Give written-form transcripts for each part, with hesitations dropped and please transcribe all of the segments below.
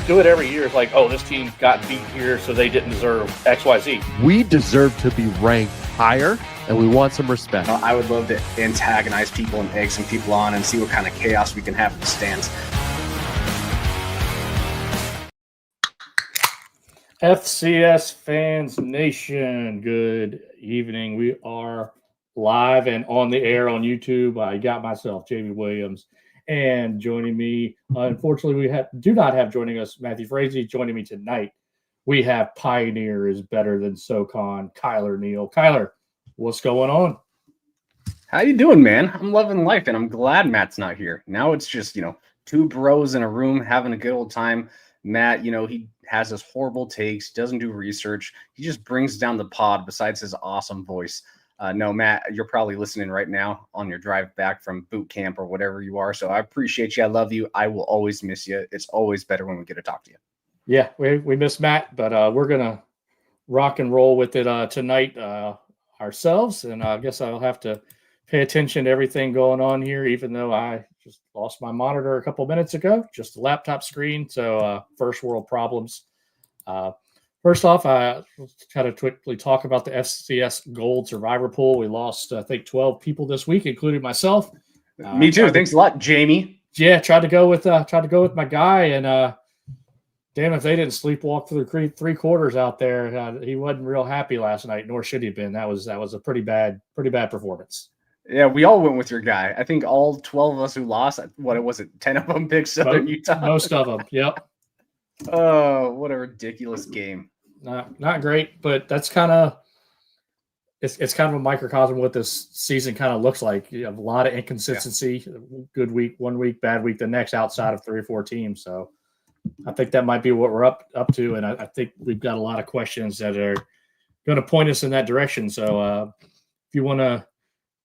do it every year. It's like, oh, this team got beat here, so they didn't deserve X, Y, Z. We deserve to be ranked higher, and we want some respect. I would love to antagonize people and egg some people on and see what kind of chaos we can have in the stands. FCS Fans Nation, good evening. We are live and on the air on YouTube. I got myself, Jamie Williams, and joining me, unfortunately, we do not have joining us Matthew Frazee. Joining me tonight, we have Pioneer is better than SoCon, Kyler Neal. Kyler, what's going on? How you doing, man? I'm loving life, and I'm glad Matt's not here. Now it's just, two bros in a room having a good old time. Matt, he has his horrible takes, doesn't do research. He just brings down the pod besides his awesome voice. No, Matt, you're probably listening right now on your drive back from boot camp or whatever you are. So I appreciate you. I love you. I will always miss you. It's always better when we get to talk to you. Yeah, we miss Matt, but we're going to rock and roll with it tonight ourselves. And I guess I'll have to pay attention to everything going on here, even though I just lost my monitor a couple minutes ago, just a laptop screen. So first world problems. First off, let's kind of quickly talk about the FCS Gold Survivor Pool. We lost, I think, 12 people this week, including myself. Me too. Thanks a lot, Jamie. Yeah, tried to go with my guy, and damn if they didn't sleepwalk through three quarters out there. He wasn't real happy last night, nor should he have been. That was a pretty bad performance. Yeah, we all went with your guy. I think all 12 of us who lost, what was it, 10 of them picked Southern Utah? Most of them, yep. Oh, what a ridiculous game. Not great, but that's kind of it's kind of a microcosm of what this season kind of looks like. You have a lot of inconsistency. Yeah. Good week, one week, bad week the next, outside of 3 or 4 teams. So I think that might be what we're up to, and I think we've got a lot of questions that are going to point us in that direction. So if you want to,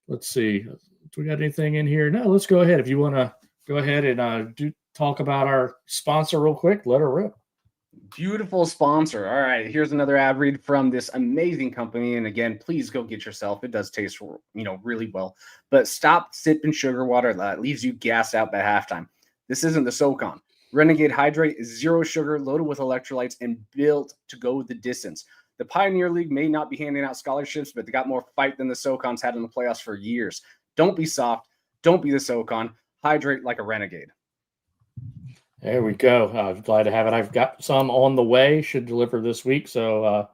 let's see, do we got anything in here? No, let's go ahead. If you want to go ahead and talk about our sponsor real quick, let her rip. Beautiful sponsor. All right, here's another ad read from this amazing company. And again, please go get yourself. It does taste, really well. But stop sipping sugar water that leaves you gassed out by halftime. This isn't the SoCon. Renegade Hydrate is 0 sugar, loaded with electrolytes, and built to go the distance. The Pioneer League may not be handing out scholarships, but they got more fight than the SoCons had in the playoffs for years. Don't be soft. Don't be the SoCon. Hydrate like a Renegade. There we go. Glad to have it. I've got some on the way, should deliver this week. So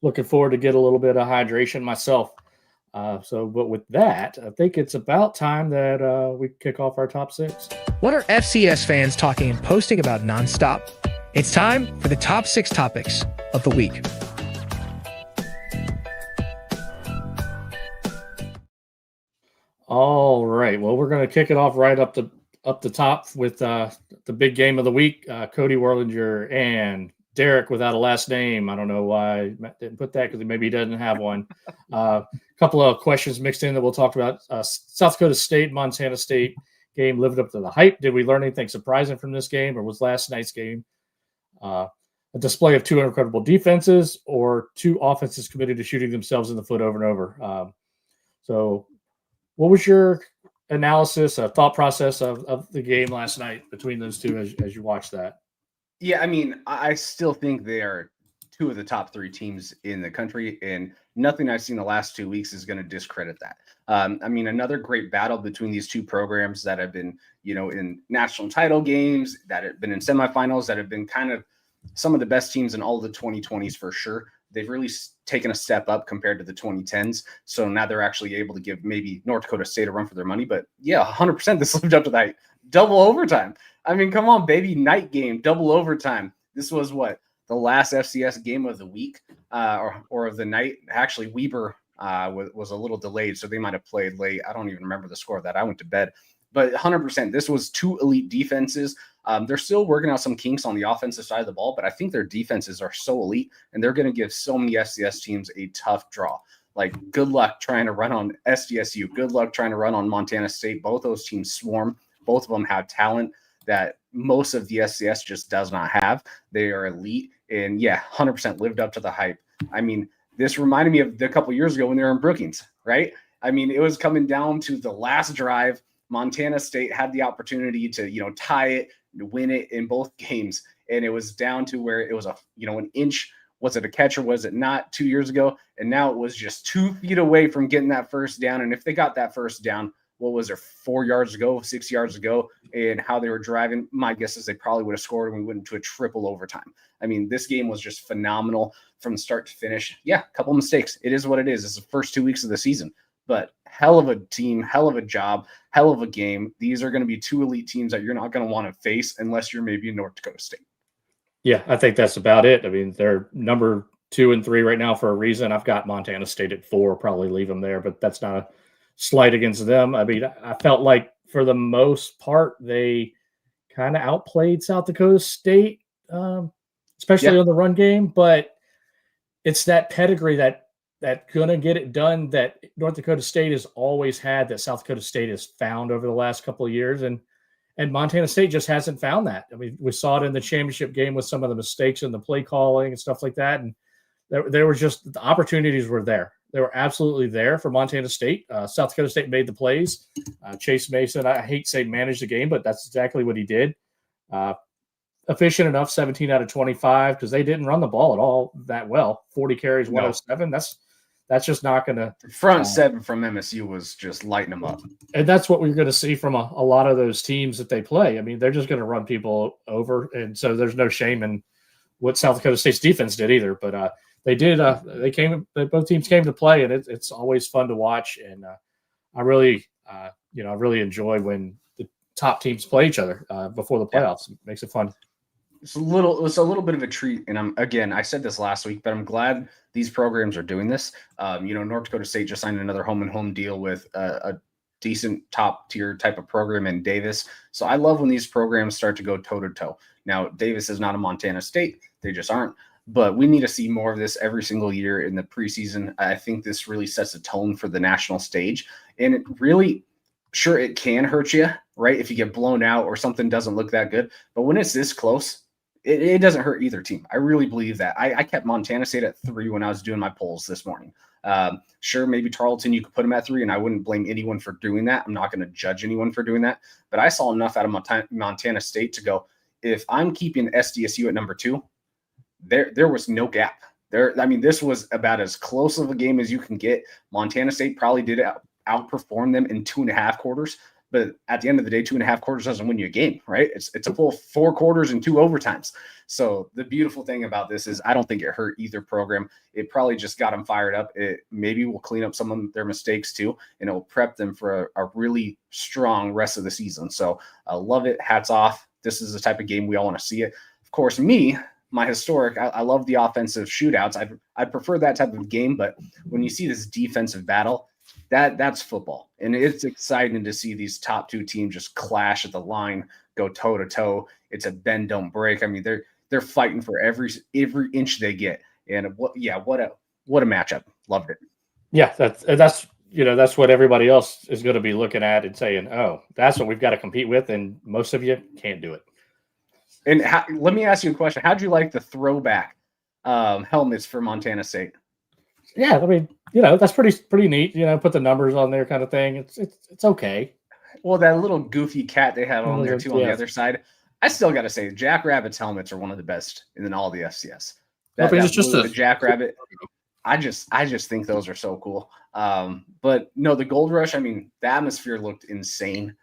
looking forward to get a little bit of hydration myself. But with that, I think it's about time that we kick off our top 6. What are FCS fans talking and posting about nonstop? It's time for the top 6 topics of the week. All right. Well, we're going to kick it off right up the top with the big game of the week. Cody Werlinger and Derek without a last name. I don't know why Matt didn't put that, because maybe he doesn't have one. A couple of questions mixed in that we'll talk about. South Dakota State, Montana State game lived up to the hype. Did we learn anything surprising from this game, or was last night's game a display of 2 incredible defenses or 2 offenses committed to shooting themselves in the foot over and over? So what was your analysis, thought process of the game last night between those two as you watched that? Yeah, I mean, I still think they are 2 of the top 3 teams in the country, and nothing I've seen the last 2 weeks is going to discredit that. I mean, another great battle between these 2 programs that have been, in national title games, that have been in semifinals, that have been kind of some of the best teams in all the 2020s for sure. They've really taken a step up compared to the 2010s. So now they're actually able to give maybe North Dakota State a run for their money. But yeah, 100% this lived up to that. Double overtime. I mean, come on, baby. Night game, double overtime. This was what? The last FCS game of the week or of the night. Actually, Weber was a little delayed, so they might have played late. I don't even remember the score of that. I went to bed. But 100%, this was 2 elite defenses. They're still working out some kinks on the offensive side of the ball, but I think their defenses are so elite, and they're going to give so many FCS teams a tough draw. Like, good luck trying to run on SDSU. Good luck trying to run on Montana State. Both those teams swarm. Both of them have talent that most of the FCS just does not have. They are elite, and yeah, 100% lived up to the hype. I mean, this reminded me of a couple of years ago when they were in Brookings, right? I mean, it was coming down to the last drive. Montana State had the opportunity to, tie it, win it in both games. and it was down to where it was an inch. Was it a catch or was it not 2 years ago? And now it was just 2 feet away from getting that first down. And if they got that first down, what was there, 4 yards ago, 6 yards ago, and how they were driving, my guess is they probably would have scored and we went into a triple overtime. I mean, this game was just phenomenal from start to finish. Yeah, a couple mistakes. It is what it is. It's the first 2 weeks of the season. But hell of a team, hell of a job, hell of a game. These are going to be 2 elite teams that you're not going to want to face unless you're maybe North Dakota State. Yeah, I think that's about it. I mean, they're number 2 and 3 right now for a reason. I've got Montana State at 4, probably leave them there, but that's not a slight against them. I mean, I felt like for the most part, they kind of outplayed South Dakota State, especially on the run game, but it's that pedigree that gonna get it done that North Dakota State has always had, that South Dakota State has found over the last couple of years. And Montana State just hasn't found that. I mean, we saw it in the championship game with some of the mistakes in the play calling and stuff like that. And there were just, the opportunities were there. They were absolutely there for Montana State. South Dakota State made the plays. Chase Mason, I hate saying managed the game, but that's exactly what he did. Efficient enough, 17 out of 25, because they didn't run the ball at all that well. 40 carries, 107. That's just not going to – front seven from MSU was just lighting them up. And that's what we're going to see from a lot of those teams that they play. I mean, they're just going to run people over, and so there's no shame in what South Dakota State's defense did either. But they did. Both teams came to play, and it's always fun to watch. And I really enjoy when the top teams play each other before the playoffs. It makes it fun. It's a little bit of a treat, and I said this last week, but I'm glad these programs are doing this. North Dakota State just signed another home deal with a decent top tier type of program in Davis. So I love when these programs start to go toe to toe. Now, Davis is not a Montana State; they just aren't. But we need to see more of this every single year in the preseason. I think this really sets a tone for the national stage, and it really. Sure, it can hurt you, right? If you get blown out or something doesn't look that good. But when it's this close, it doesn't hurt either team. I really believe that. I kept Montana State at 3 when I was doing my polls this morning. Sure, maybe Tarleton, you could put them at 3, and I wouldn't blame anyone for doing that. I'm not going to judge anyone for doing that. But I saw enough out of Montana State to go, if I'm keeping SDSU at number 2, there was no gap. This was about as close of a game as you can get. Montana State probably did outperform them in 2.5 quarters. But at the end of the day, 2.5 quarters doesn't win you a game, right? It's a full 4 quarters and 2 overtimes. So the beautiful thing about this is I don't think it hurt either program. It probably just got them fired up. It maybe will clean up some of their mistakes too, and it will prep them for a really strong rest of the season. So I love it. Hats off. This is the type of game we all want to see it. Of course, my historic, I love the offensive shootouts. I'd prefer that type of game, but when you see this defensive battle, that's football, and it's exciting to see these top 2 teams just clash at the line, go toe to toe. It's a bend don't break. I mean, they're fighting for every inch they get, and what a matchup. Loved it. Yeah, that's what everybody else is going to be looking at and saying, oh, that's what we've got to compete with, and most of you can't do it. And let me ask you a question: how'd you like the throwback helmets for Montana State? Yeah, I mean, that's pretty neat. Put the numbers on there, kind of thing. It's okay. Well, that little goofy cat they have on there too on the other side. I still got to say, Jackrabbit's helmets are one of the best in all the FCS. The Jackrabbit. I just think those are so cool. But no, the Gold Rush. I mean, the atmosphere looked insane.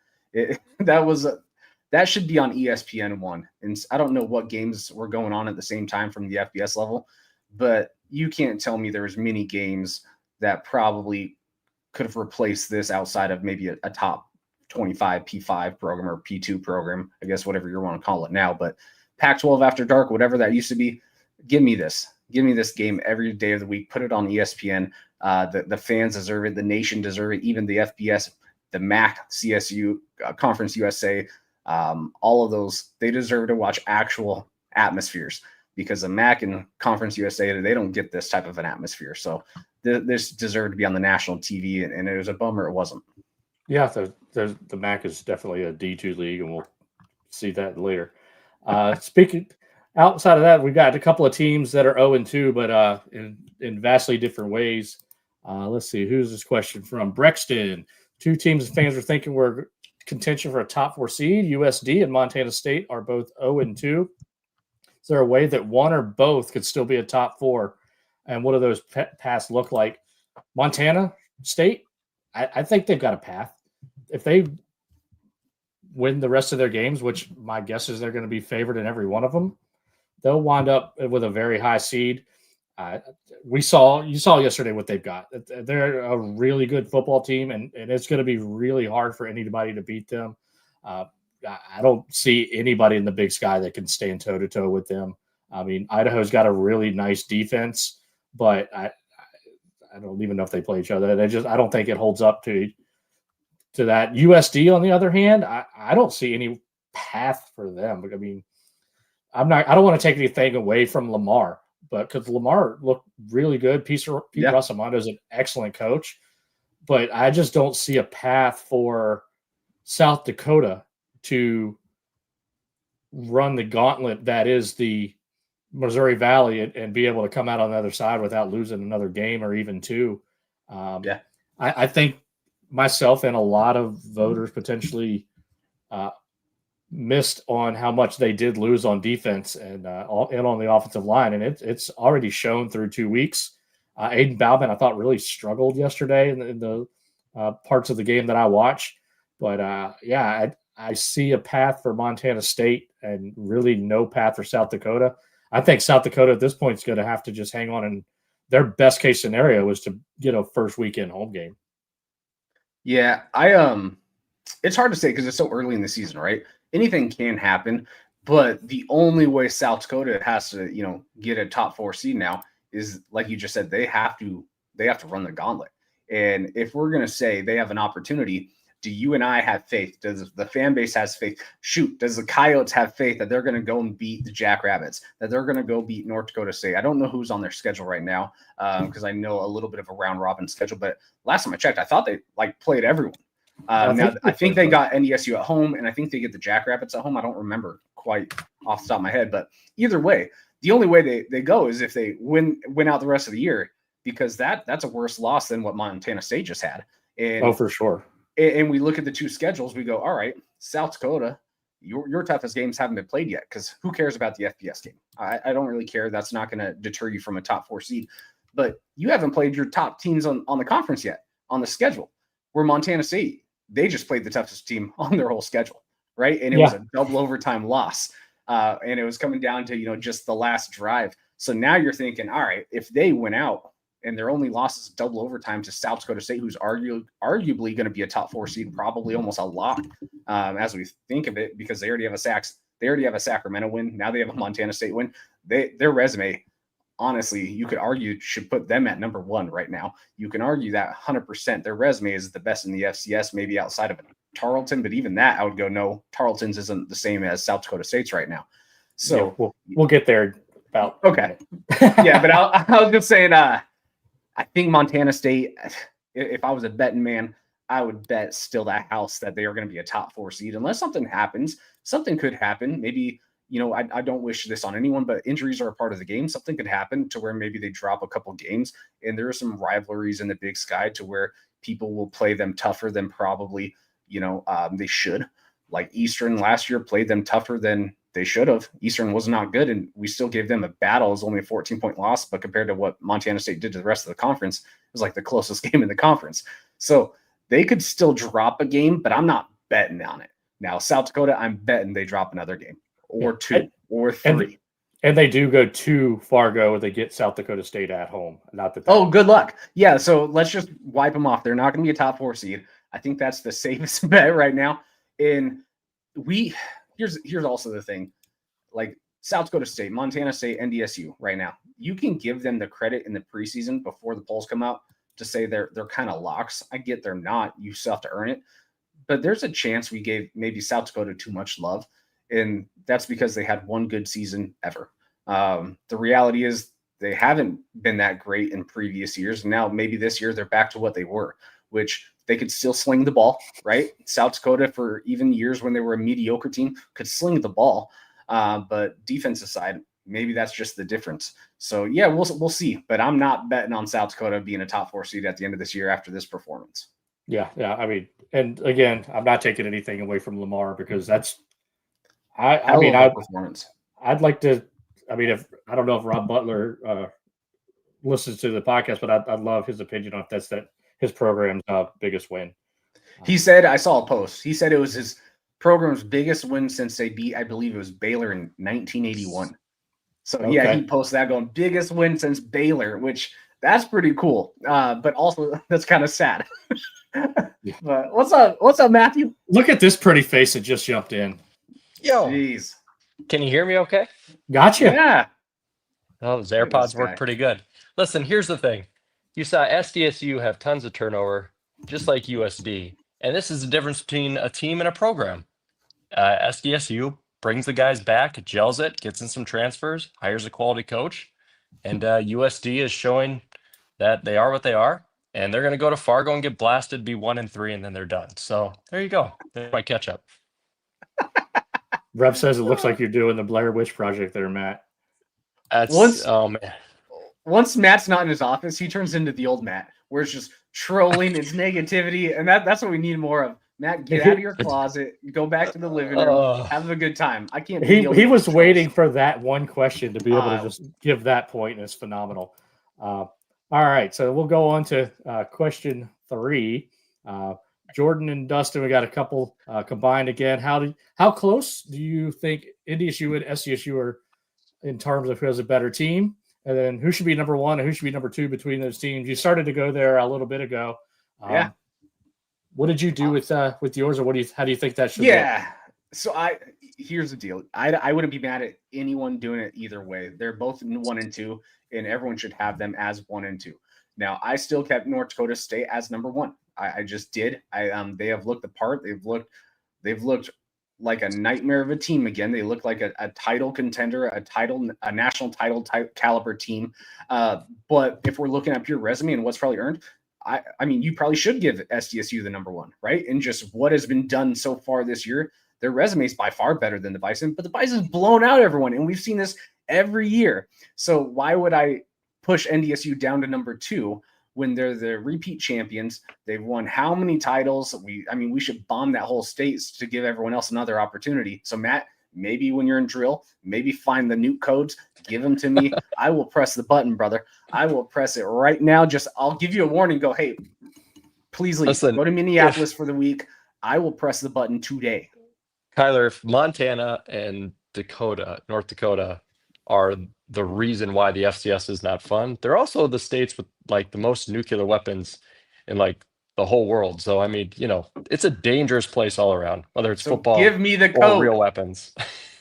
That should be on ESPN1. And I don't know what games were going on at the same time from the FBS level, but you can't tell me there was many games that probably could have replaced this outside of maybe a top 25 P5 program or P2 program, I guess, whatever you want to call it now. But Pac-12 After Dark, whatever that used to be, give me this game every day of the week. Put it on ESPN. The fans deserve it. The nation deserve it. Even the FBS, the MAC, CSU, Conference USA, all of those, they deserve to watch actual atmospheres. Because the MAC and Conference USA, they don't get this type of an atmosphere. So this deserved to be on the national TV, and it was a bummer it wasn't. Yeah, the MAC is definitely a D2 league, and we'll see that later. Speaking outside of that, we've got a couple of teams that are 0-2, but in vastly different ways. Let's see, who's this question from? Brexton. 2 teams fans are thinking we're contention for a top 4 seed. USD and Montana State are both 0-2. Is there a way that one or both could still be a top 4? And what do those paths look like? Montana State, I think they've got a path. If they win the rest of their games, which my guess is they're going to be favored in every one of them, they'll wind up with a very high seed. You saw yesterday what they've got. They're a really good football team, and it's going to be really hard for anybody to beat them. I don't see anybody in the Big Sky that can stand toe-to-toe with them. I mean, Idaho's got a really nice defense, but I don't even know if they play each other. I don't think it holds up to that. USD, on the other hand, I don't see any path for them. I mean, I don't want to take anything away from Lamar, but because Lamar looked really good. Pete Russamondo is an excellent coach, but I just don't see a path for South Dakota to run the gauntlet that is the Missouri Valley and be able to come out on the other side without losing another game or even two. I think myself and a lot of voters potentially missed on how much they did lose on defense and on the offensive line. And it's already shown through 2 weeks. Aiden Bauman, I thought, really struggled yesterday in the parts of the game that I watched. But I see a path for Montana State and really no path for South Dakota. I think South Dakota at this point is going to have to just hang on, and their best case scenario is to get a first weekend home game. Yeah, it's hard to say because it's so early in the season, right? Anything can happen, but the only way South Dakota has to, get a top 4 seed now is, like you just said, they have to run the gauntlet. And if we're going to say they have an opportunity, do you and I have faith? Does the fan base has faith? Shoot, does the Coyotes have faith that they're going to go and beat the Jackrabbits, that they're going to go beat North Dakota State? I don't know who's on their schedule right now because I know a little bit of a round robin schedule, but last time I checked, I thought they played everyone. I think they got NDSU at home, and I think they get the Jackrabbits at home. I don't remember quite off the top of my head, but either way, the only way they go is if they win out the rest of the year, because that's a worse loss than what Montana State just had. And for sure. And we look at the two schedules, we go, all right, South Dakota, your toughest games haven't been played yet, because who cares about the FBS game? I don't really care. That's not going to deter you from a top 4 seed. But you haven't played your top teams on the conference yet, on the schedule, where Montana State, they just played the toughest team on their whole schedule, right? And it was a double overtime loss. And it was coming down to, just the last drive. So now you're thinking, all right, if they went out and their only loss is double overtime to South Dakota State, who's arguably going to be a top 4 seed, probably almost a lock as we think of it, because they already have a Sacramento win. Now they have a Montana State win. Their resume, honestly, you could argue should put them at number 1 right now. You can argue that 100%. Their resume is the best in the FCS, maybe outside of Tarleton, but even that I would go, no, Tarleton's isn't the same as South Dakota State's right now. So we'll get there about. Okay. Yeah, but I was just saying, I think Montana State, if I was a betting man, I would bet still that house that they are going to be a top 4 seed. Unless something happens, something could happen. Maybe, I don't wish this on anyone, but injuries are a part of the game. Something could happen to where maybe they drop a couple games, and there are some rivalries in the Big Sky to where people will play them tougher than probably, they should. Like Eastern last year played them tougher than they should have. Eastern was not good, and we still gave them a battle. It was only a 14-point loss, but compared to what Montana State did to the rest of the conference, it was like the closest game in the conference. So they could still drop a game, but I'm not betting on it. Now, South Dakota, I'm betting they drop another game or 2 or 3. And they do go to Fargo. They get South Dakota State at home. Not that. Oh, good luck. Yeah, so let's just wipe them off. They're not going to be a top 4 seed. I think that's the safest bet right now. And here's also the thing, like South Dakota State, Montana State, NDSU right now, you can give them the credit in the preseason before the polls come out to say they're kind of locks. I get they're not. You still have to earn it. But there's a chance we gave maybe South Dakota too much love, and that's because they had one good season ever. The reality is they haven't been that great in previous years. Now maybe this year they're back to what they were, which they could still sling the ball, right? South Dakota, for even years when they were a mediocre team, could sling the ball. But defensive side, maybe that's just the difference. So, yeah, we'll see. But I'm not betting on South Dakota being a top 4 seed at the end of this year after this performance. Yeah. I mean, and again, I'm not taking anything away from Lamar because that's – performance. I'd like to I mean, if I don't know if Rob Butler listens to the podcast, but I'd love his opinion on if that's his program's biggest win. He said, I saw a post. He said it was his program's biggest win since they beat, I believe it was Baylor in 1981. So yeah, he posted that going biggest win since Baylor, which that's pretty cool. But also that's kind of sad. But what's up, Matthew? Look at this pretty face that just jumped in. Yo, Jeez. Can you hear me okay? Gotcha. Yeah. Oh, those AirPods work pretty good. Listen, here's the thing. You saw SDSU have tons of turnover, just like USD. And this is the difference between a team and a program. SDSU brings the guys back, gels it, gets in some transfers, hires a quality coach. And USD is showing that they are what they are. And they're going to go to Fargo and get blasted, be 1-3, and then they're done. So there you go. There's my catch up. Rev says it looks like you're doing the Blair Witch Project there, Matt. Oh, man. Once Matt's not in his office, he turns into the old Matt, where it's just trolling, it's negativity, and that's what we need more of. Matt, get out of your closet, go back to the living room, have a good time. I can't. He was waiting for that one question to be able to just give that point, and it's phenomenal. All right, so we'll go on to question 3. Jordan and Dustin, we got a couple combined again. How close do you think NDSU and SDSU are in terms of who has a better team? And then who should be number 1 and who should be number 2 between those teams? You started to go there a little bit ago. Yeah. What did you do with yours, or how do you think that should? Yeah. So here's the deal. I wouldn't be mad at anyone doing it either way. They're both 1 and 2, and everyone should have them as 1 and 2. Now, I still kept North Dakota State as number 1. I just did. They have looked the part. They've looked like a nightmare of a team again. They look like a title contender, a national title type caliber team. But if we're looking at pure resume and what's probably earned, I mean, you probably should give SDSU the number 1, right? And just what has been done so far this year, their resume is by far better than the Bison, but the Bison's blown out everyone, and we've seen this every year. So why would I push NDSU down to number 2 when they're the repeat champions? They've won how many titles? We should bomb that whole state to give everyone else another opportunity. So Matt, maybe when you're in drill, maybe find the nuke codes, give them to me. I will press the button, brother. I will press it right now. I'll give you a warning. Go, hey, please leave. Listen, go to Minneapolis for the week. I will press the button today. Kyler, if Montana and North Dakota are the reason why the FCS is not fun, they're also the states with like the most nuclear weapons in like the whole world. So I mean, it's a dangerous place all around, whether it's football, give me the code. Or real weapons.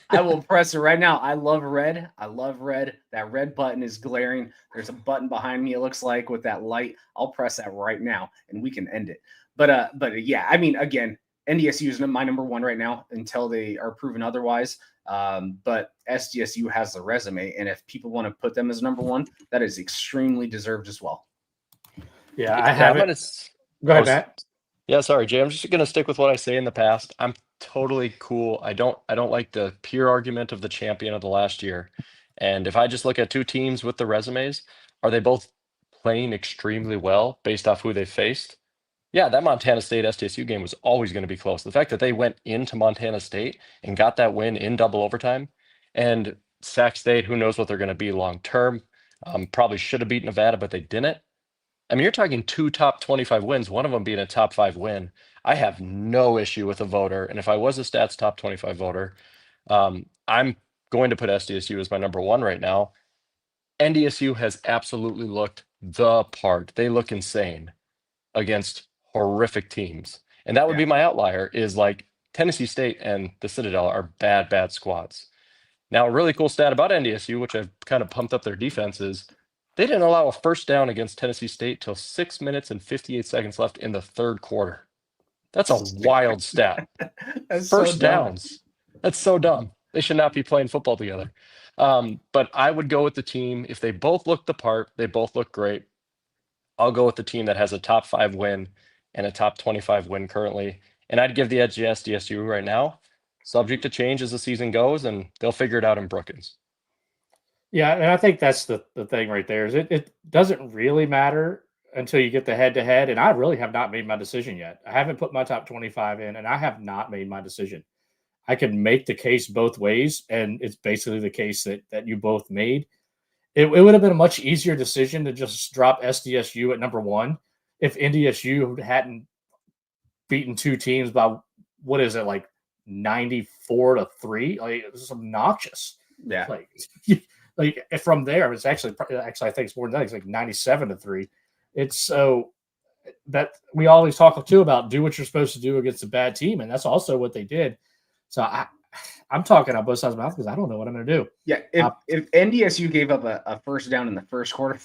I will press it right now. I love red. That red button is glaring. There's a button behind me, it looks like, with that light. I'll press that right now and we can end it. But yeah, I mean, again, NDSU is my number 1 right now until they are proven otherwise. But SDSU has the resume, and if people want to put them as number 1, that is extremely deserved as well. Yeah, I have it. Go ahead, Matt. Yeah, sorry, Jay. I'm just going to stick with what I say in the past. I'm totally cool. I don't like the pure argument of the champion of the last year. And if I just look at 2 teams with the resumes, are they both playing extremely well based off who they faced? Yeah, that Montana State SDSU game was always going to be close. The fact that they went into Montana State and got that win in double overtime, and Sac State, who knows what they're going to be long term, probably should have beat Nevada, but they didn't. I mean, you're talking 2 top 25 wins, one of them being a top 5 win. I have no issue with a voter, and if I was a stats top 25 voter, I'm going to put SDSU as my number 1 right now. NDSU has absolutely looked the part. They look insane against horrific teams. And that would be my outlier, is like Tennessee State and the Citadel are bad squads. Now, a really cool stat about NDSU, which I've kind of pumped up their defense, is they didn't allow a first down against Tennessee State till 6 minutes and 58 seconds left in the 3rd quarter. That's a wild stat. First downs. That's so dumb. They should not be playing football together. But I would go with the team. If they both look the part, they both look great, I'll go with the team that has a top 5 win and a top 25 win currently. And I'd give the edge to SDSU right now, subject to change as the season goes, and they'll figure it out in Brookings. Yeah, and I think that's the thing right there, is it doesn't really matter until you get the head-to-head, and I really have not made my decision yet. I haven't put my top 25 in, and I have not made my decision. I could make the case both ways, and it's basically the case that you both made. It would have been a much easier decision to just drop SDSU at number 1 if NDSU hadn't beaten 2 teams by, what is it, like 94-3? Like, it's obnoxious. Yeah. Like from there, it's actually I think it's more than that. It's like 97-3. It's so that we always talk too about do what you're supposed to do against a bad team, and that's also what they did. So I'm talking on both sides of my mouth because I don't know what I'm going to do. Yeah, if NDSU gave up a first down in the first quarter,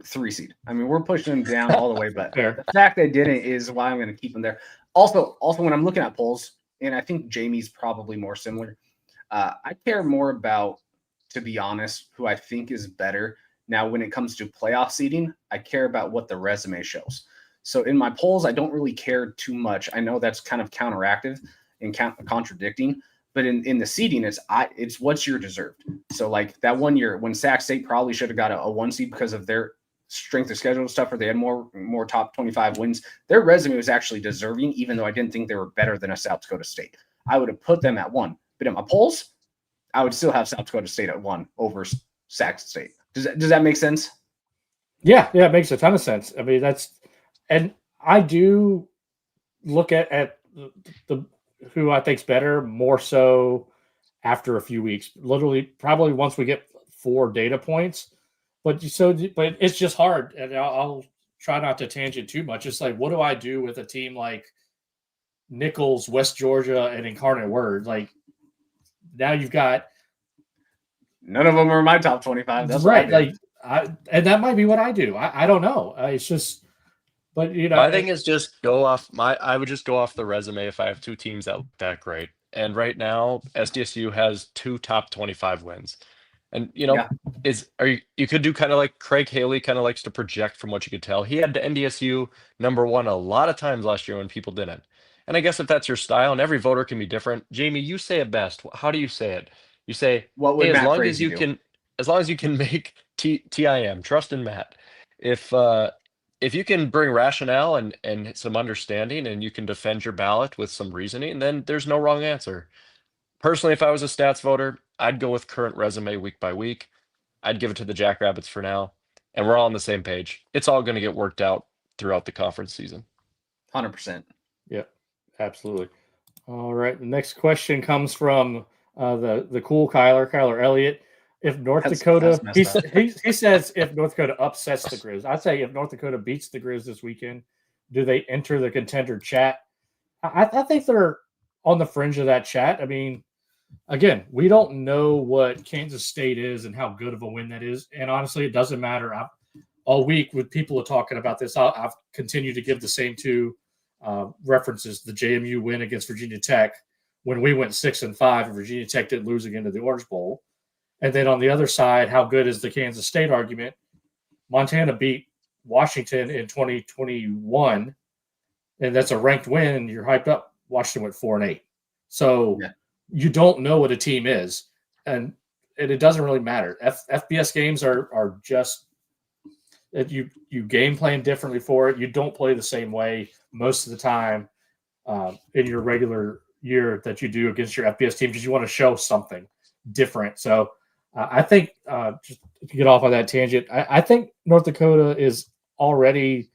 3 seed. I mean, we're pushing them down all the way, but the fact they didn't is why I'm going to keep them there. Also, when I'm looking at polls, and I think Jamie's probably more similar, I care more about, to be honest, who I think is better. Now, when it comes to playoff seeding, I care about what the resume shows. So in my polls, I don't really care too much. I know that's kind of counteractive and contradicting, but in the seeding, it's what's your deserved. So like that one year when Sac State probably should have got a 1 seed because of their strength of schedule and stuff, or they had more top 25 wins. Their resume was actually deserving, even though I didn't think they were better than a South Dakota State. I would have put them at 1, but in my polls, I would still have South Dakota State at 1 over Sac State. Does that make sense? Yeah, it makes a ton of sense. I mean, and I do look at the who I think's better more so after a few weeks. Literally, probably once we get 4 data points. But it's just hard, and I'll try not to tangent too much. It's like, what do I do with a team like Nichols, West Georgia, and Incarnate Word? Like, now you've got none of them are in my top 25. That's right. Like, and that might be what I do. I don't know. It's just, but my thing is just I would just go off the resume if I have 2 teams that look that great. And right now, SDSU has 2 top 25 wins. And you could do kind of like Craig Haley kind of likes to project from what you could tell. He had the NDSU number 1 a lot of times last year when people didn't. And I guess if that's your style, and every voter can be different. Jamie, you say it best. How do you say it? You say, hey, as long as you can make TIM, trust in Matt. If you can bring rationale and some understanding, and you can defend your ballot with some reasoning, then there's no wrong answer. Personally, if I was a stats voter, I'd go with current resume week by week. I'd give it to the Jackrabbits for now, and we're all on the same page. It's all going to get worked out throughout the conference season. 100%. Yeah, absolutely. All right. The next question comes from the cool Kyler Elliott. If North Dakota, he says if North Dakota upsets the Grizz, I'd say if North Dakota beats the Grizz this weekend, do they enter the contender chat? I think they're on the fringe of that chat. I mean, again, we don't know what Kansas State is and how good of a win that is. And honestly, it doesn't matter. All week with people are talking about this, I've continued to give the same 2 references. The JMU win against Virginia Tech when we went 6-5 and Virginia Tech didn't lose again to the Orange Bowl. And then on the other side, how good is the Kansas State argument? Montana beat Washington in 2021, and that's a ranked win, and you're hyped up. Washington went 4-8. So you don't know what a team is, and it doesn't really matter. FBS games are just you game plan differently for it. You don't play the same way most of the time in your regular year that you do against your FBS team because you want to show something different. So I think just to get off on that tangent, I think North Dakota is already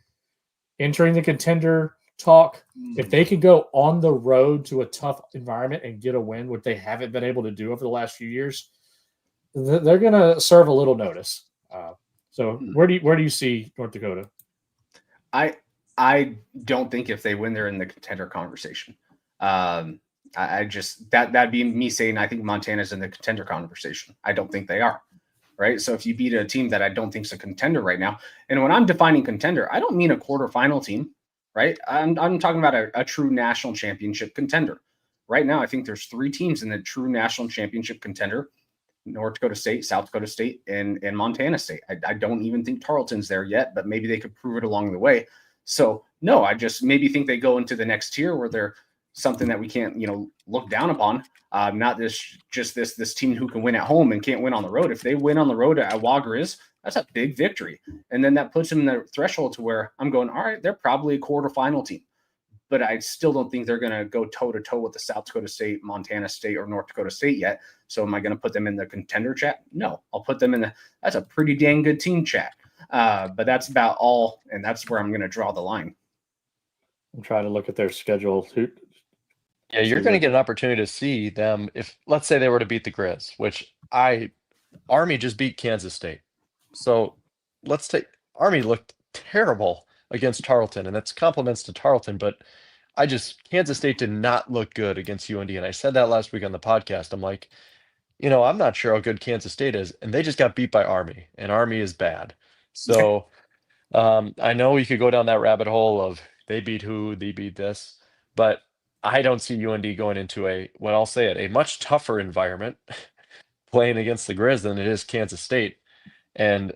entering the contender talk. If they can go on the road to a tough environment and get a win, which they haven't been able to do over the last few years, they're going to serve a little notice. So where do you see North Dakota? I don't think if they win, they're in the contender conversation. I just that'd be me saying I think Montana's in the contender conversation. I don't think they are. Right. So if you beat a team that I don't think is a contender right now, and when I'm defining contender, I don't mean a quarterfinal team. Right. I'm talking about a true national championship contender. Right now, I think there's 3 teams in the true national championship contender: North Dakota State, South Dakota State, and Montana State. I don't even think Tarleton's there yet, but maybe they could prove it along the way. So no, I just maybe think they go into the next tier where they're something that we can't, look down upon. Not this team who can win at home and can't win on the road. If they win on the road at Wagriz, that's a big victory. And then that puts them in the threshold to where I'm going, all right, they're probably a quarterfinal team. but I still don't think they're going to go toe-to-toe with the South Dakota State, Montana State, or North Dakota State yet. So am I going to put them in the contender chat? No, I'll put them in that's a pretty dang good team chat. But that's about all, and that's where I'm going to draw the line. I'm trying to look at their schedule. Yeah, you're going to get an opportunity to see them if, let's say, they were to beat the Grizz, which Army just beat Kansas State. So let's take Army looked terrible against Tarleton, and that's compliments to Tarleton, but Kansas State did not look good against UND. And I said that last week on the podcast. I'm like, I'm not sure how good Kansas State is. And they just got beat by Army, and Army is bad. So I know you could go down that rabbit hole of they beat who, they beat this, but I don't see UND going into a much tougher environment playing against the Grizz than it is Kansas State. And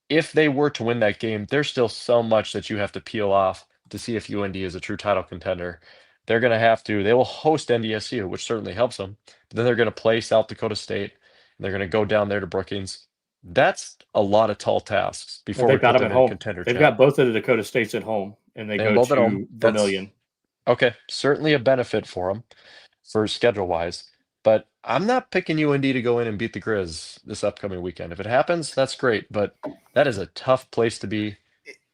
if they were to win that game, there's still so much that you have to peel off to see if UND is a true title contender. They will host NDSU, which certainly helps them. But then they're going to play South Dakota State, and they're going to go down there to Brookings. That's a lot of tall tasks before they've got them at home. Contender they've chat. got both of the Dakota States at home, and they go to Vermillion. Okay, certainly a benefit for them for schedule-wise. But I'm not picking UND to go in and beat the Grizz this upcoming weekend. If it happens, that's great. But that is a tough place to be.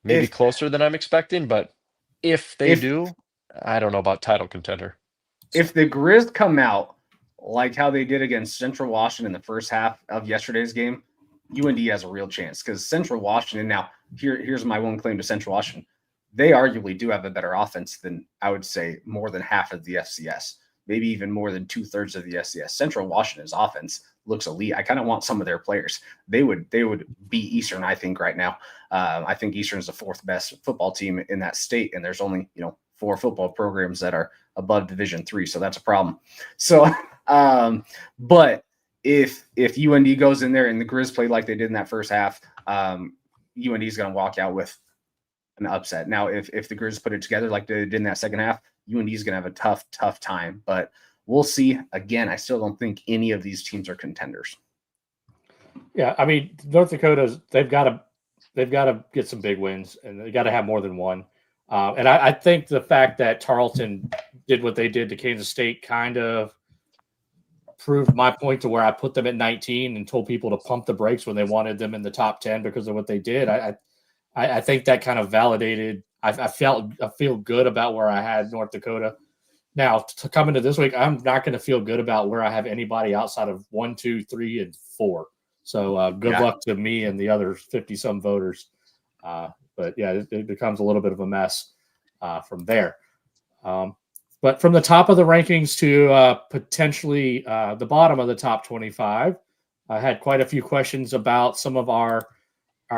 Maybe closer than I'm expecting, but if they do, I don't know about title contender. If the Grizz come out like how they did against Central Washington in the first half of yesterday's game, UND has a real chance because Central Washington, now here's my one claim to Central Washington. They arguably do have a better offense than, I would say, more than half of the FCS, maybe even more than 2/3 of the FCS. Central Washington's offense looks elite. I kind of want some of their players. They would beat Eastern, I think, right now. I think Eastern is the fourth best football team in that state, and there's only 4 football programs that are above Division III, so that's a problem. So, but if UND goes in there and the Grizz play like they did in that first half, UND is going to walk out with an upset. Now, if the Grizz put it together like they did in that second half, UND is going to have a tough time. But we'll see. Again, I still don't think any of these teams are contenders. Yeah, I mean, North Dakota's they've got to get some big wins, and they got to have more than one. And I think the fact that Tarleton did what they did to Kansas State kind of proved my point to where I put them at 19 and told people to pump the brakes when they wanted them in the top 10 because of what they did. I think that kind of validated. I feel good about where I had North Dakota. Now, to come into this week, I'm not going to feel good about where I have anybody outside of 1, 2, 3, and 4. So good luck to me and the other 50-some voters. But yeah, it becomes a little bit of a mess from there. But from the top of the rankings to potentially the bottom of the top 25, I had quite a few questions about some of our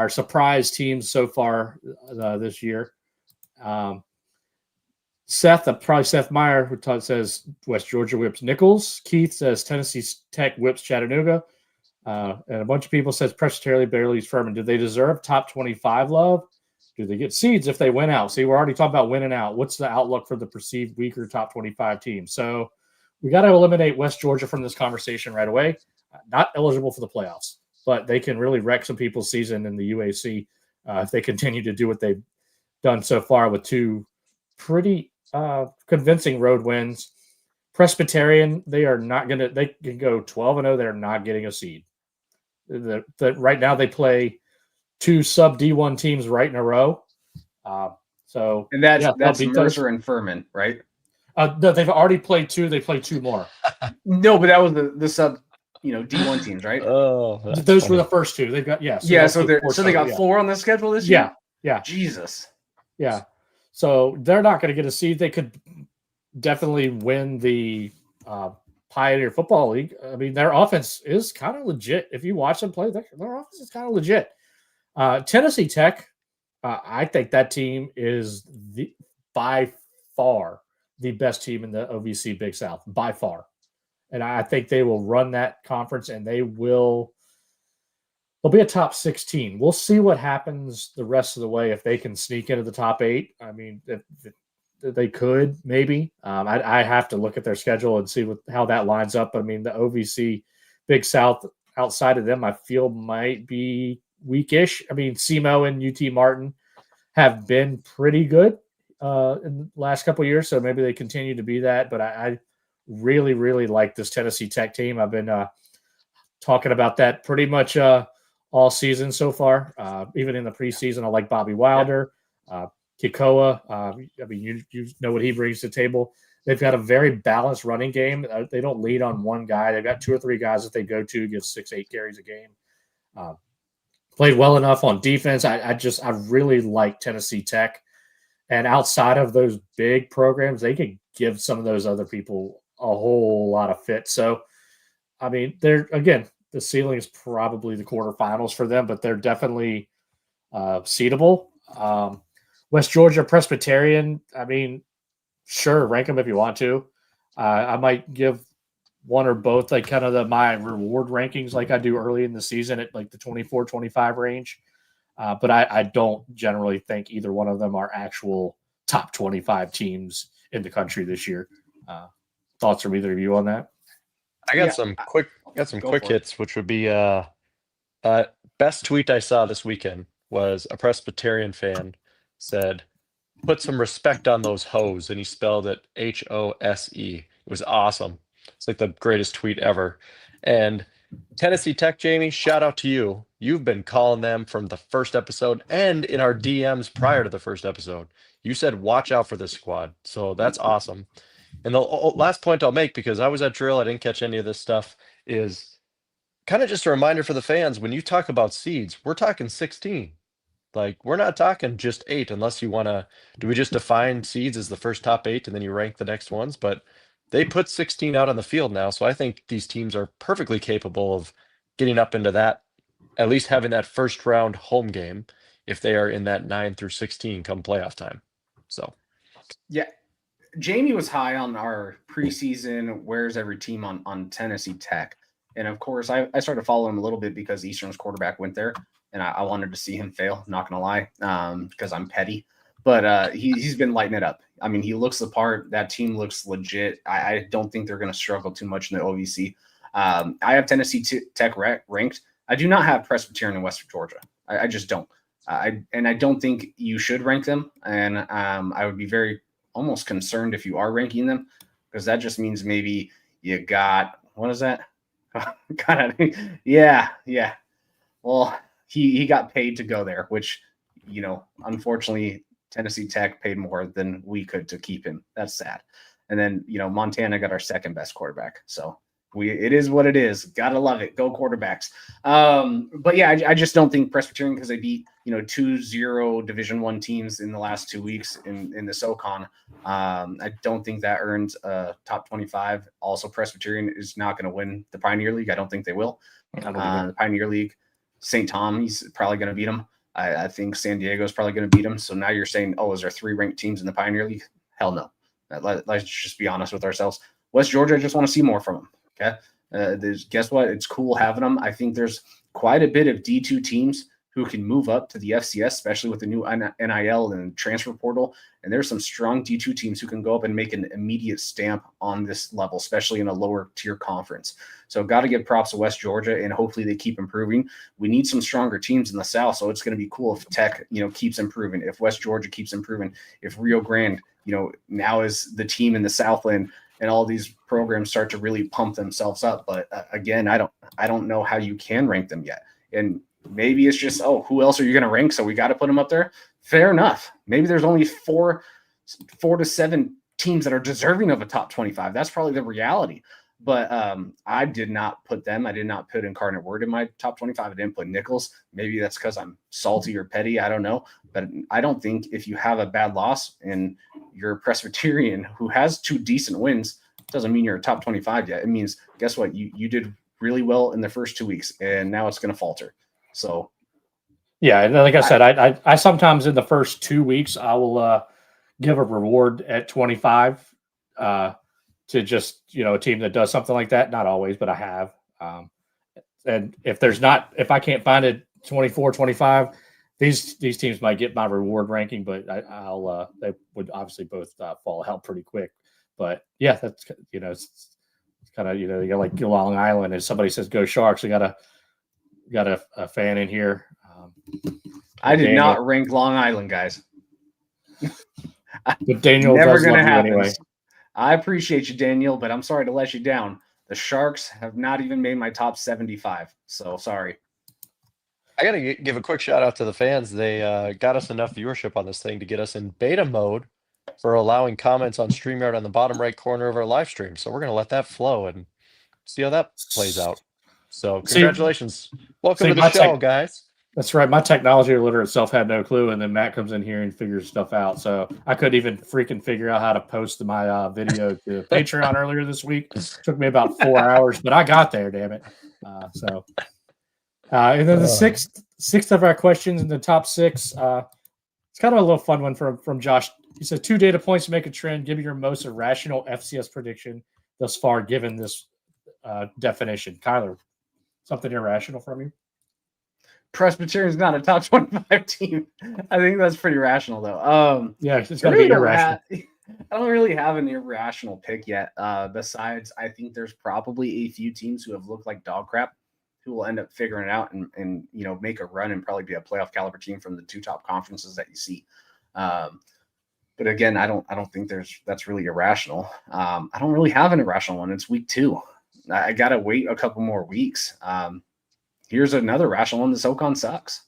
surprise teams so far this year. Seth Meyer, who says West Georgia whips Nichols. Keith says Tennessee Tech whips Chattanooga. And a bunch of people says Presbyterian Bearley's Furman. Do they deserve top 25 love? Do they get seeds if they win out? See, we're already talking about winning out. What's the outlook for the perceived weaker top 25 team? So we got to eliminate West Georgia from this conversation right away. Not eligible for the playoffs, but they can really wreck some people's season in the UAC if they continue to do what they've done so far with 2 pretty convincing road wins. Presbyterian, they can go 12-0. They're not getting a seed. Right now they play 2 sub D1 teams right in a row. And that's Mercer and Furman, right? No, they've already played 2. They play 2 more. No, but that was the sub, D1 teams, right? Oh, those were the first 2. They've got So they got 4 on the schedule this year. Yeah. Jesus. Yeah. So they're not going to get a seed. They could definitely win the Pioneer Football League. I mean, their offense is kind of legit. If you watch them play, their offense is kind of legit. Tennessee Tech, I think that team is by far the best team in the OVC Big South, by far. And I think they will run that conference, and they'll be a top 16. We'll see what happens the rest of the way if they can sneak into the top 8. I mean, if they could, maybe. I have to look at their schedule and see how that lines up. I mean, the OVC Big South, outside of them, I feel might be weakish. I mean, SEMO and UT Martin have been pretty good in the last couple of years, so maybe they continue to be that. But I really, really like this Tennessee Tech team. I've been talking about that pretty much all season so far. Even in the preseason, I like Bobby Wilder, Kikoa. I mean, you know what he brings to the table. They've got a very balanced running game. They don't lead on one guy. They've got 2 or 3 guys that they go to, give 6-8 carries a game. Played well enough on defense. I really like Tennessee Tech. And outside of those big programs, they can give some of those other people a whole lot of fit. So, I mean, the ceiling is probably the quarterfinals for them, but they're definitely seedable. West Georgia Presbyterian, I mean, sure, rank them if you want to. I might give one or both like kind of my reward rankings like I do early in the season at like the 24-25 range. But I don't generally think either one of them are actual top 25 teams in the country this year. Thoughts from either of you on that? I got some quick hits, which would be best tweet I saw this weekend was a Presbyterian fan said, "Put some respect on those hoes," and he spelled it HOSE. It was awesome. It's like the greatest tweet ever. And Tennessee Tech, Jamie, shout out to you. You've been calling them from the first episode and in our DMs prior to the first episode. You said, watch out for this squad. So that's awesome. And the last point I'll make, because I was at drill, I didn't catch any of this stuff, is kind of just a reminder for the fans. When you talk about seeds, we're talking 16. Like, we're not talking just 8, unless you want to, do we just define seeds as the first top 8 and then you rank the next ones? But they put 16 out on the field now. So I think these teams are perfectly capable of getting up into that, at least having that first round home game if they are in that 9 through 16 come playoff time. So, yeah, Jamie was high on our preseason where's every team on Tennessee Tech. And of course, I started following him a little bit because Eastern's quarterback went there, and I wanted to see him fail, not going to lie, because I'm petty. But he's been lighting it up. I mean, he looks the part. That team looks legit. I don't think they're going to struggle too much in the OVC. I have Tennessee Tech ranked. I do not have Presbyterian in West Georgia. I just don't. I don't think you should rank them. And I would be very almost concerned if you are ranking them, because that just means maybe you got, what is that? Yeah. Well, he got paid to go there, which, unfortunately, Tennessee Tech paid more than we could to keep him. That's sad. And then, Montana got our second best quarterback. So it is what it is. Gotta love it. Go quarterbacks. But yeah, I just don't think Presbyterian, because they beat 2-0 Division I teams in the last 2 weeks in the SoCon. I don't think that earns a top 25. Also, Presbyterian is not going to win the Pioneer League. I don't think they will. The Pioneer League, St. Thomas is probably going to beat them. I think San Diego is probably going to beat them. So now you're saying, is there 3 ranked teams in the Pioneer League? Hell no. Let's just be honest with ourselves. West Georgia, I just want to see more from them. Okay. Guess what? It's cool having them. I think there's quite a bit of D2 teams who can move up to the FCS, especially with the new NIL and transfer portal. And there's some strong D2 teams who can go up and make an immediate stamp on this level, especially in a lower tier conference. So got to give props to West Georgia, and hopefully they keep improving. We need some stronger teams in the South. So it's going to be cool if Tech, keeps improving, if West Georgia keeps improving, if Rio Grande, now is the team in the Southland, and all these programs start to really pump themselves up. But again, I don't know how you can rank them yet. And maybe it's just, who else are you going to rank? So we got to put them up there. Fair enough. Maybe there's only 4 to 7 teams that are deserving of a top 25. That's probably the reality. But I did not put them. I did not put Incarnate Word in my top 25. I didn't put Nichols. Maybe that's because I'm salty or petty. I don't know. But I don't think if you have a bad loss and you're a Presbyterian who has 2 decent wins, doesn't mean you're a top 25 yet. It means, guess what? You did really well in the first 2 weeks, and now it's going to falter. So, yeah, and like I said, I sometimes in the first 2 weeks I will give a reward at 25 to just a team that does something like that. Not always, but I have. And if I can't find it 24, 25, these teams might get my reward ranking, but they would obviously both fall out pretty quick. But yeah, that's it's kind of you're like Long Island, and somebody says go Sharks, we got a fan in here. I did not rank Long Island, guys. But Daniel Never does gonna love you happen. anyway. I appreciate you, Daniel, but I'm sorry to let you down. The Sharks have not even made my top 75. So sorry. I got to give a quick shout out to the fans. They got us enough viewership on this thing to get us in beta mode for allowing comments on StreamYard on the bottom right corner of our live stream. So we're going to let that flow and see how that plays out. So See- congratulations. Welcome see, to the my show, tech- guys. That's right. My technology alert itself had no clue, and then Matt comes in here and figures stuff out. So I couldn't even freaking figure out how to post my video to Patreon earlier this week. Took me about 4 hours, but I got there. Damn it! And then the sixth of our questions in the top six. It's kind of a little fun one from Josh. He said 2 data points to make a trend. Give me your most irrational FCS prediction thus far, given this definition. Kyler, something irrational from you? Presbyterian's not a top 25 team. I think that's pretty rational, though. Yeah, it's got to be irrational. I don't really have an irrational pick yet. Besides, I think there's probably a few teams who have looked like dog crap who will end up figuring it out and make a run and probably be a playoff caliber team from the 2 top conferences that you see. But again, I don't think that's really irrational. I don't really have an irrational one. It's week 2. I gotta wait a couple more weeks. Here's another rational one. The SoCon sucks.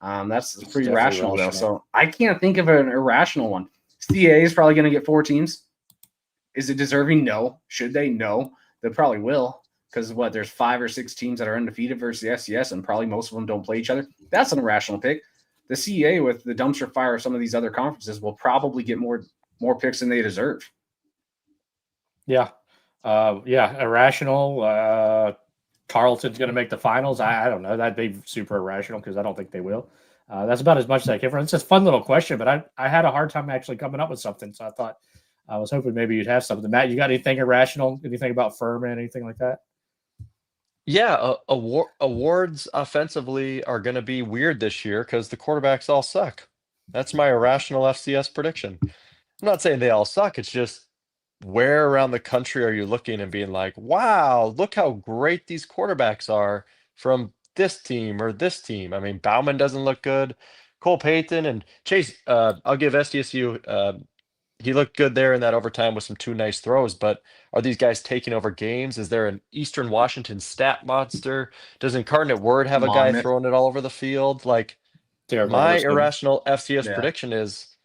That's pretty rational, though. So I can't think of an irrational one. CAA is probably going to get 4 teams. Is it deserving? No. Should they? No. They probably will. Because there's 5 or 6 teams that are undefeated versus the FCS, and probably most of them don't play each other. That's an irrational pick. The CAA with the dumpster fire of some of these other conferences will probably get more picks than they deserve. Yeah. Irrational. Carleton's going to make the finals. I don't know. That'd be super irrational because I don't think they will. That's about as much as I can for. It's just a fun little question, but I had a hard time actually coming up with something. So I was hoping maybe you'd have something. Matt, you got anything irrational? Anything about Furman? Anything like that? Yeah, awards offensively are going to be weird this year because the quarterbacks all suck. That's my irrational FCS prediction. I'm not saying they all suck. It's just where around the country are you looking and being like, wow, look how great these quarterbacks are from this team or this team. I mean, Bauman doesn't look good. Cole Payton and Chase, I'll give SDSU, he looked good there in that overtime with some 2 nice throws, but are these guys taking over games? Is there an Eastern Washington stat monster? Does Incarnate Word have a guy throwing it all over the field? Like, my irrational FCS prediction is,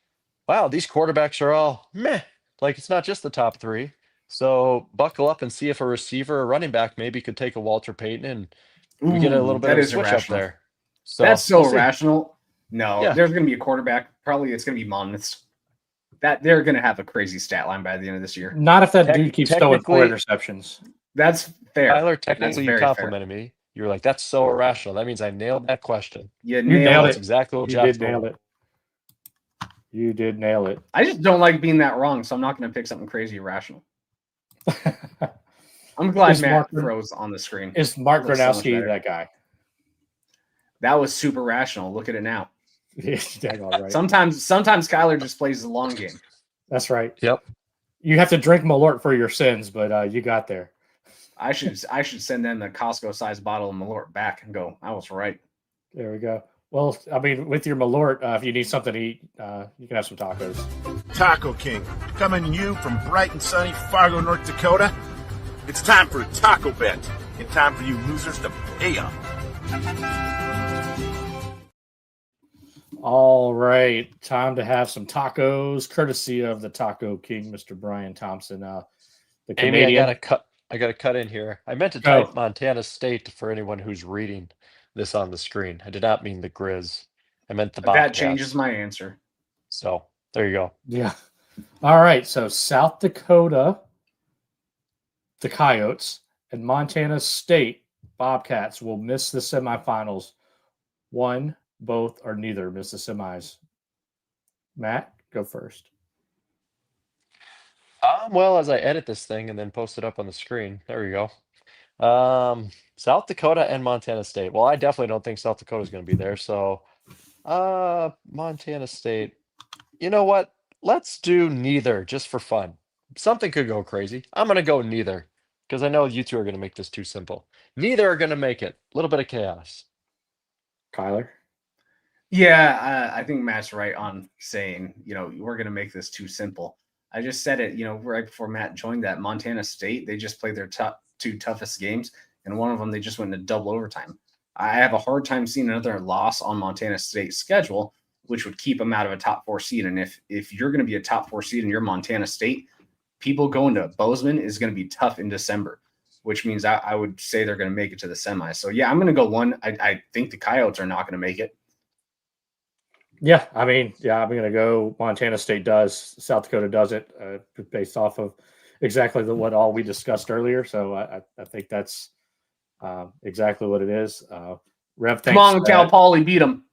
wow, these quarterbacks are all meh. Like, it's not just the top 3. So buckle up and see if a receiver or running back maybe could take a Walter Payton and we get a little bit of a switch irrational. up there. So that's so irrational. No, Yeah. There's going to be a quarterback. Probably it's going to be Monmouths. That they're going to have a crazy stat line by the end of this year. Not if that dude keeps throwing 4 interceptions. That's fair. Tyler, technically you complimented me. You were like, that's so irrational. That means I nailed that question. You nailed it. That's exactly what You did nail it. You did nail it. I just don't like being that wrong, so I'm not going to pick something crazy irrational. I'm glad Matt froze on the screen. Is Mark Gronowski that guy? That was super rational. Look at it now. Right. Sometimes Kyler just plays the long game. That's right. Yep. You have to drink Malort for your sins, but you got there. I should send them the Costco-sized bottle of Malort back and go, I was right. There we go. Well, I mean, with your Malort, if you need something to eat, you can have some tacos. Taco King, coming to you from bright and sunny Fargo, North Dakota. It's time for a taco bet, and time for you losers to pay up. All right, time to have some tacos, courtesy of the Taco King, Mr. Brian Thompson. The Canadian. Amy, I gotta cut in here. I meant to type Montana State for anyone who's reading this on the screen. I did not mean the Grizz. I meant the Bobcats. That changes my answer. So there you go. Yeah. All right. So South Dakota, the Coyotes, and Montana State Bobcats will miss the semifinals. One, both, or neither miss the semis. Matt, go first. Well, as I edit this thing and then post it up on the screen, there we go. South Dakota and Montana State. Well, I definitely don't think South Dakota is going to be there. So, Montana State. You know what? Let's do neither just for fun. Something could go crazy. I'm going to go neither because I know you two are going to make this too simple. Neither are going to make it. A little bit of chaos. Kyler? Yeah, I think Matt's right on saying, we're going to make this too simple. I just said it, right before Matt joined that Montana State, they just played their two toughest games, and one of them they just went into double overtime. I have a hard time seeing another loss on Montana State's schedule, which would keep them out of a top 4 seed. And if you're going to be a top 4 seed and you're Montana State, people going to Bozeman is going to be tough in December, which means I would say they're going to make it to the semis. So yeah, I'm going to go 1. I think the Coyotes are not going to make it. Yeah, I'm going to go Montana State does. South Dakota doesn't, based off of exactly what all we discussed earlier. So I think that's exactly what it is. Rev thinks, come on, Cal Poly beat them.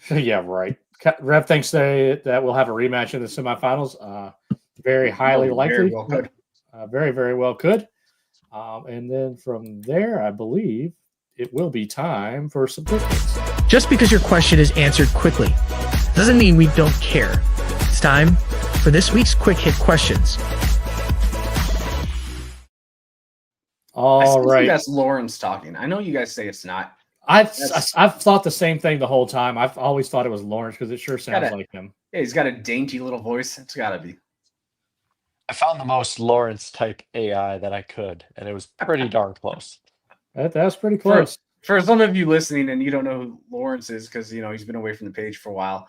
Yeah, right. Rev thinks that we'll have a rematch in the semifinals. Very highly likely. Very, very well could. And then from there, I believe it will be time for some questions. Just because your question is answered quickly doesn't mean we don't care. It's time for this week's quick hit questions. All right. That's Lawrence talking. I know you guys say it's not. I've thought the same thing the whole time. I've always thought it was Lawrence because it sure sounds like him. Yeah, he's got a dainty little voice. It's got to be. I found the most Lawrence type AI that I could, and it was pretty darn close. That's pretty close. For some of you listening and you don't know who Lawrence is because he's been away from the page for a while,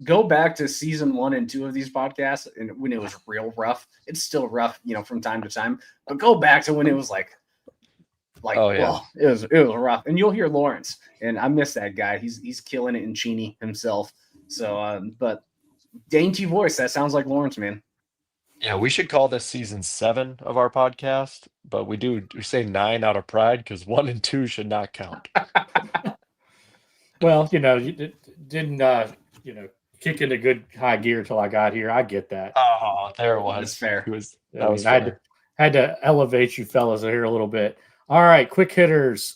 go back to season 1 and 2 of these podcasts, and when it was real rough. It's still rough, from time to time, but go back to when it was like oh yeah, well, it was rough, and you'll hear Lawrence, and I miss that guy. He's killing it in Cheney himself. So, but dainty voice, that sounds like Lawrence, man. Yeah, we should call this season 7 of our podcast, but we say 9 out of pride because 1 and 2 should not count. Well, you didn't kick into good high gear till I got here. I get that. Oh, there it was. That's fair. I had to elevate you fellas here a little bit. All right, quick hitters.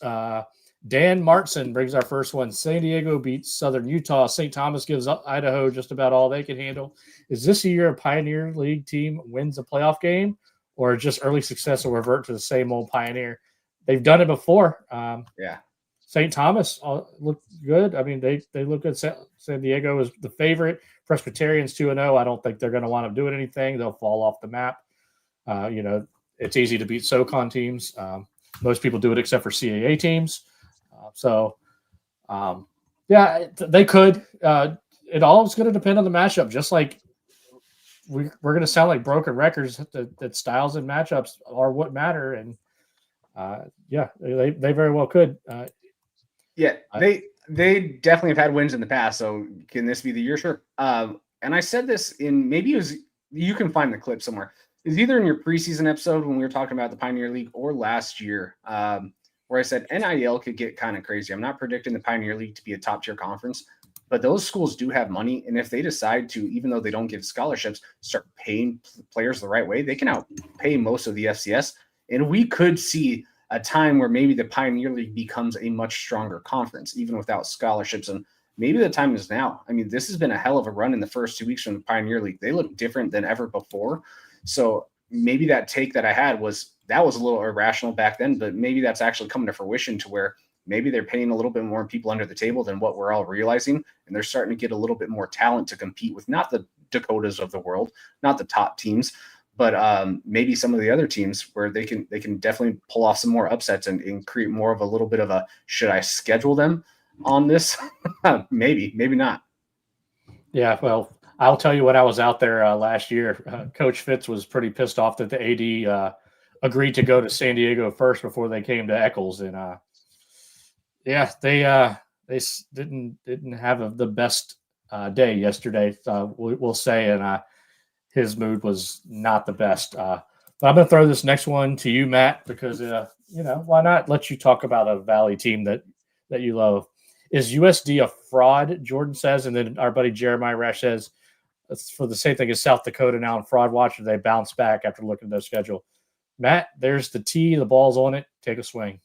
Dan Martson brings our first one. San Diego beats Southern Utah. St. Thomas gives Idaho just about all they can handle. Is this a year a Pioneer League team wins a playoff game, or just early success will revert to the same old Pioneer? They've done it before. Yeah. St. Thomas looked good. I mean, they look good. San Diego is the favorite. Presbyterians 2-0. I don't think they're going to wind up doing anything. They'll fall off the map. It's easy to beat SoCon teams. Most people do it except for CAA teams. They could. It all is going to depend on the matchup. Just like we're going to sound like broken records, that styles and matchups are what matter. And they very well could. They definitely have had wins in the past. So can this be the year? Sure. And I said this you can find the clip somewhere. It's either in your preseason episode when we were talking about the Pioneer League or last year, where I said NIL could get kind of crazy. I'm not predicting the Pioneer League to be a top tier conference, but those schools do have money. And if they decide to, even though they don't give scholarships, start paying players the right way, they can outpay most of the FCS. And we could see a time where maybe the Pioneer League becomes a much stronger conference, even without scholarships. And maybe the time is now. I mean, this has been a hell of a run in the first 2 weeks from the Pioneer League. They look different than ever before. So maybe that take that I had was a little irrational back then, but maybe that's actually coming to fruition to where maybe they're paying a little bit more people under the table than what we're all realizing. And they're starting to get a little bit more talent to compete with not the Dakotas of the world, not the top teams, but maybe some of the other teams where they can definitely pull off some more upsets and create more of a little bit of a, should I schedule them on this? maybe not. Yeah. Well, I'll tell you when I was out there last year, Coach Fitz was pretty pissed off that the AD agreed to go to San Diego first before they came to Eccles. And they didn't have the best day yesterday, we'll say. And his mood was not the best. But I'm going to throw this next one to you, Matt, because, why not let you talk about a Valley team that you love? Is USD a fraud, Jordan says, and then our buddy Jeremiah Rash says, it's for the same thing as South Dakota now in fraud watch, they bounce back after looking at their schedule. Matt, there's the tee. The ball's on it. Take a swing.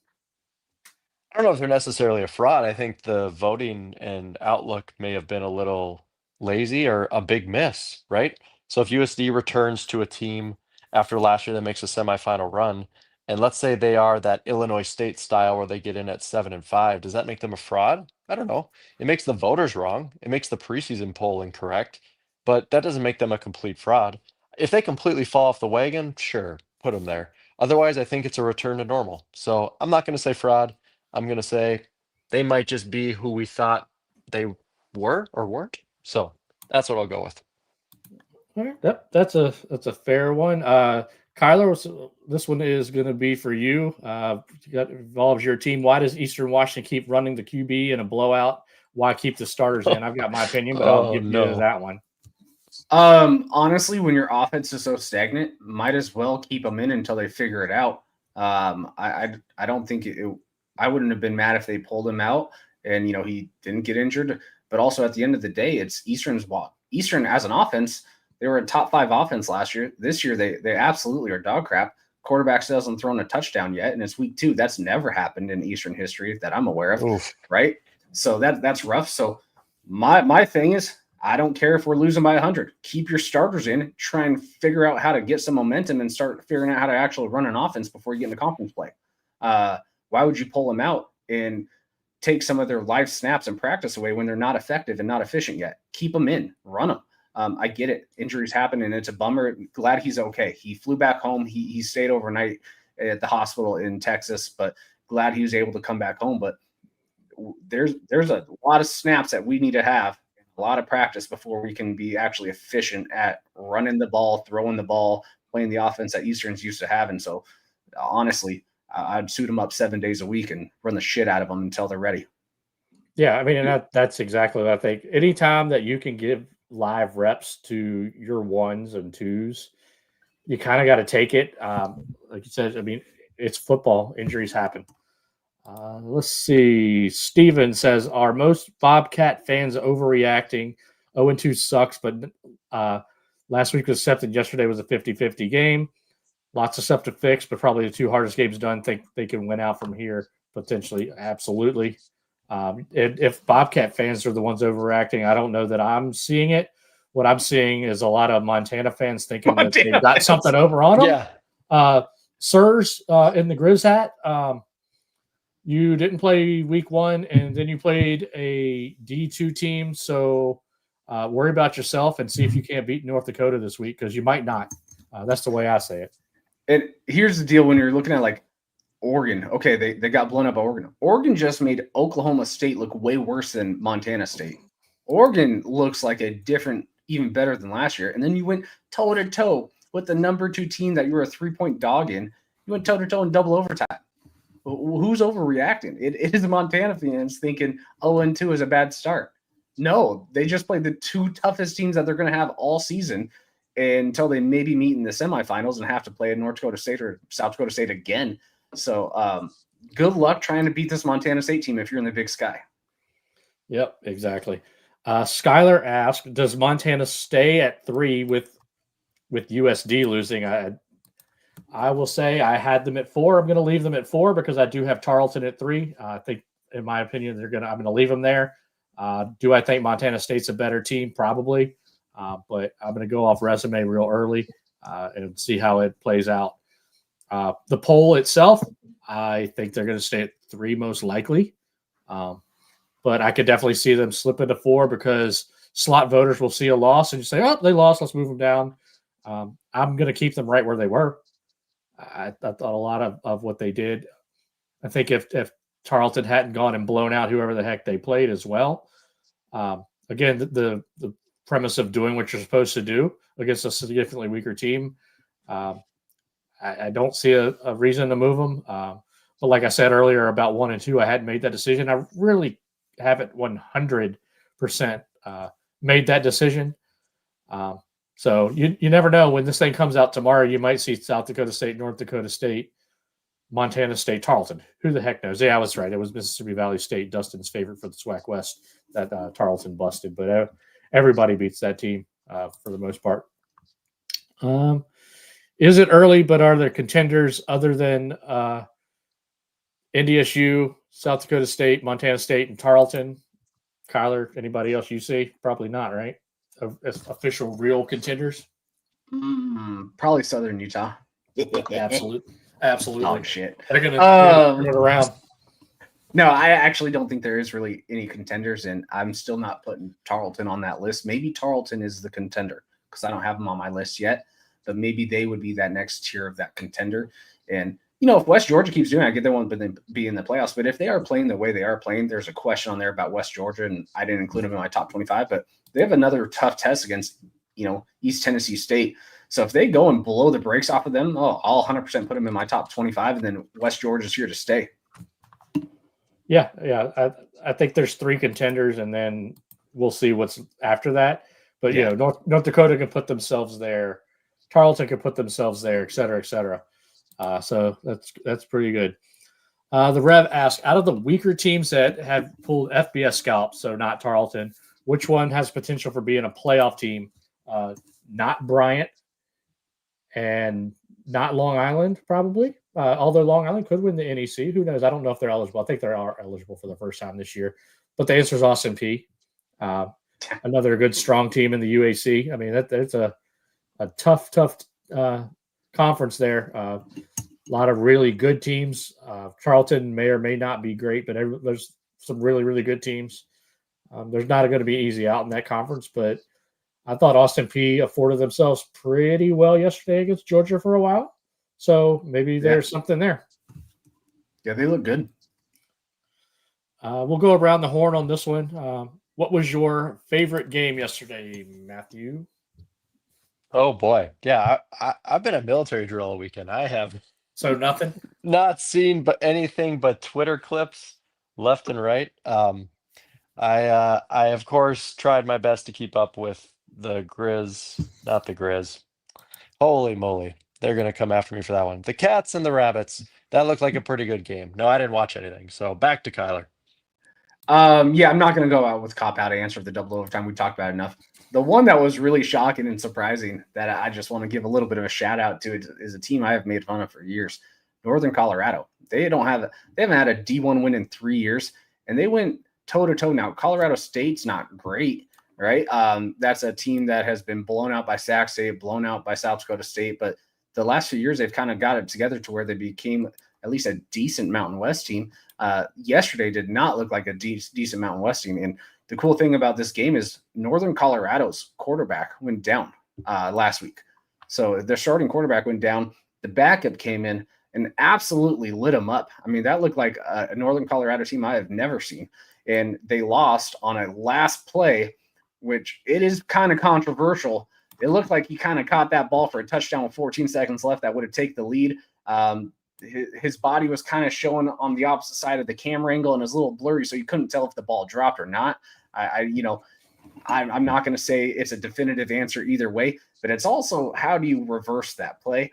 I don't know if they're necessarily a fraud. I think the voting and outlook may have been a little lazy or a big miss, right? So if USD returns to a team after last year that makes a semifinal run and let's say they are that Illinois State style where they get in at 7-5, does that make them a fraud? I don't know. It makes the voters wrong. It makes the preseason poll incorrect, but that doesn't make them a complete fraud. If they completely fall off the wagon, sure, put them there. Otherwise, I think it's a return to normal. So I'm not going to say fraud. I'm going to say they might just be who we thought they were or weren't. So that's what I'll go with. All right. That's a fair one. Kyler, this one is going to be for you. That involves your team. Why does Eastern Washington keep running the QB in a blowout? Why keep the starters in? I've got my opinion, but I'll give you that one. Honestly, when your offense is so stagnant, might as well keep them in until they figure it out. I don't think I wouldn't have been mad if they pulled him out and he didn't get injured. But also at the end of the day, it's Eastern's walk. Eastern as an offense, they were a top 5 offense last year. This year, they absolutely are dog crap. Quarterback still hasn't thrown a touchdown yet, and it's week 2. That's never happened in Eastern history that I'm aware of. Oof. Right? So that's rough. So my thing is, I don't care if we're losing by 100. Keep your starters in. Try and figure out how to get some momentum and start figuring out how to actually run an offense before you get into conference play. Why would you pull them out and take some of their live snaps and practice away when they're not effective and not efficient yet? Keep them in. Run them. I get it. Injuries happen, and it's a bummer. Glad he's okay. He flew back home. He stayed overnight at the hospital in Texas, but glad he was able to come back home. But there's a lot of snaps that we need to have, a lot of practice before we can be actually efficient at running the ball, throwing the ball, playing the offense that Eastern's used to having. So honestly, I'd suit them up 7 days a week and run the shit out of them until they're ready. Yeah, I mean, and that's exactly what I think. Anytime that you can give live reps to your 1s and 2s, you kind of got to take it. Like you said, I mean, it's football. Injuries happen. Let's see. Steven says, are most Bobcat fans overreacting? 0-2 sucks, but last week was accepted. Yesterday was a 50-50 game. Lots of stuff to fix, but probably the 2 hardest games done. Think they can win out from here, potentially. Absolutely. If Bobcat fans are the ones overreacting, I don't know that I'm seeing it. What I'm seeing is a lot of Montana fans thinking that they've got something over on them. Yeah. Sirs, in the Grizz hat, you didn't play week 1, and then you played a D2 team. So worry about yourself and see if you can't beat North Dakota this week, because you might not. That's the way I say it. And here's the deal when you're looking at like Oregon. Okay, they got blown up by Oregon. Oregon just made Oklahoma State look way worse than Montana State. Oregon looks like a different, even better than last year. And then you went toe-to-toe with the number 2 team that you were a 3-point dog in. You went toe-to-toe in double overtime. Who's overreacting? It is the Montana fans thinking 0-2 is a bad start. No, they just played the 2 toughest teams that they're going to have all season until they maybe meet in the semifinals and have to play North Dakota State or South Dakota State again. So good luck trying to beat this Montana State team if you're in the Big Sky. Yep, exactly. Skylar asked, does Montana stay at 3 with USD losing? I will say I had them at 4. I'm going to leave them at 4 because I do have Tarleton at 3. I think, in my opinion, I'm going to leave them there. Do I think Montana State's a better team? Probably. But I'm going to go off resume real early and see how it plays out. The poll itself, I think they're going to stay at 3 most likely. But I could definitely see them slip into 4 because slot voters will see a loss and just say, oh, they lost, let's move them down. I'm going to keep them right where they were. I thought a lot of what they did. I think if Tarleton hadn't gone and blown out whoever the heck they played as well. Again, the premise of doing what you're supposed to do against a significantly weaker team, I don't see a reason to move them. But like I said earlier about 1 and 2, I hadn't made that decision. I really haven't 100% made that decision. So you never know. When this thing comes out tomorrow, you might see South Dakota State, North Dakota State, Montana State, Tarleton. Who the heck knows? Yeah, I was right. It was Mississippi Valley State, Dustin's favorite for the SWAC West, that Tarleton busted. But everybody beats that team for the most part. Is it early, but are there contenders other than NDSU, South Dakota State, Montana State, and Tarleton? Kyler, anybody else you see? Probably not, right? Official real contenders? Probably Southern Utah. Absolutely. Dog shit. They're going to turn it around. No, I actually don't think there is really any contenders, and I'm still not putting Tarleton on that list. Maybe Tarleton is the contender because I don't have them on my list yet, but maybe they would be that next tier of that contender. And, if West Georgia keeps doing it, I get they want to be in the playoffs, but if they are playing the way they are playing, there's a question on there about West Georgia, and I didn't include them in my top 25, but they have another tough test against, East Tennessee State. So if they go and blow the brakes off of them, I'll 100% put them in my top 25, and then West Georgia's here to stay. Yeah. I think there's 3 contenders, and then we'll see what's after that. But, North Dakota can put themselves there. Tarleton can put themselves there, et cetera, et cetera. So that's pretty good. The Rev asked, out of the weaker teams that have pulled FBS scalps, so not Tarleton, which one has potential for being a playoff team? Not Bryant and not Long Island, probably. Although Long Island could win the NEC. Who knows? I don't know if they're eligible. I think they are eligible for the first time this year. But the answer is Austin P. Another good, strong team in the UAC. I mean, that's a tough conference there. A lot of really good teams. Charlton may or may not be great, but there's some really, really good teams. There's not going to be easy out in that conference, but I thought Austin P afforded themselves pretty well yesterday against Georgia for a while. So maybe there's something there. Yeah, they look good. We'll go around the horn on this one. What was your favorite game yesterday, Matthew? Oh boy. Yeah, I've been at military drill all weekend. I have nothing? not seen anything but Twitter clips left and right. I of course tried my best to keep up with the Grizz, not the Grizz. Holy moly. They're going to come after me for that one. The Cats and the Rabbits. That looked like a pretty good game. No, I didn't watch anything. So back to Kyler. Yeah, I'm not going to go out with cop-out answer of the double overtime. We talked about it enough. The one that was really shocking and surprising that I just want to give a little bit of a shout-out to is a team I have made fun of for years, Northern Colorado. They haven't had a D1 win in 3 years, and they went toe-to-toe. Now, Colorado State's not great, right? That's a team that has been blown out by Sac State, blown out by South Dakota State, but the last few years they've kind of got it together to where they became at least a decent Mountain West team. Yesterday did not look like a decent Mountain West team. And the cool thing about this game is Northern Colorado's quarterback went down last week. So their starting quarterback went down. The backup came in and absolutely lit them up. I mean, that looked like a Northern Colorado team I have never seen. And they lost on a last play, which it is kind of controversial. It looked like he kind of caught that ball for a touchdown with 14 seconds left. That would have taken the lead. His body was kind of showing on the opposite side of the camera angle and it was a little blurry, so you couldn't tell if the ball dropped or not. I'm not going to say it's a definitive answer either way, but it's also how do you reverse that play?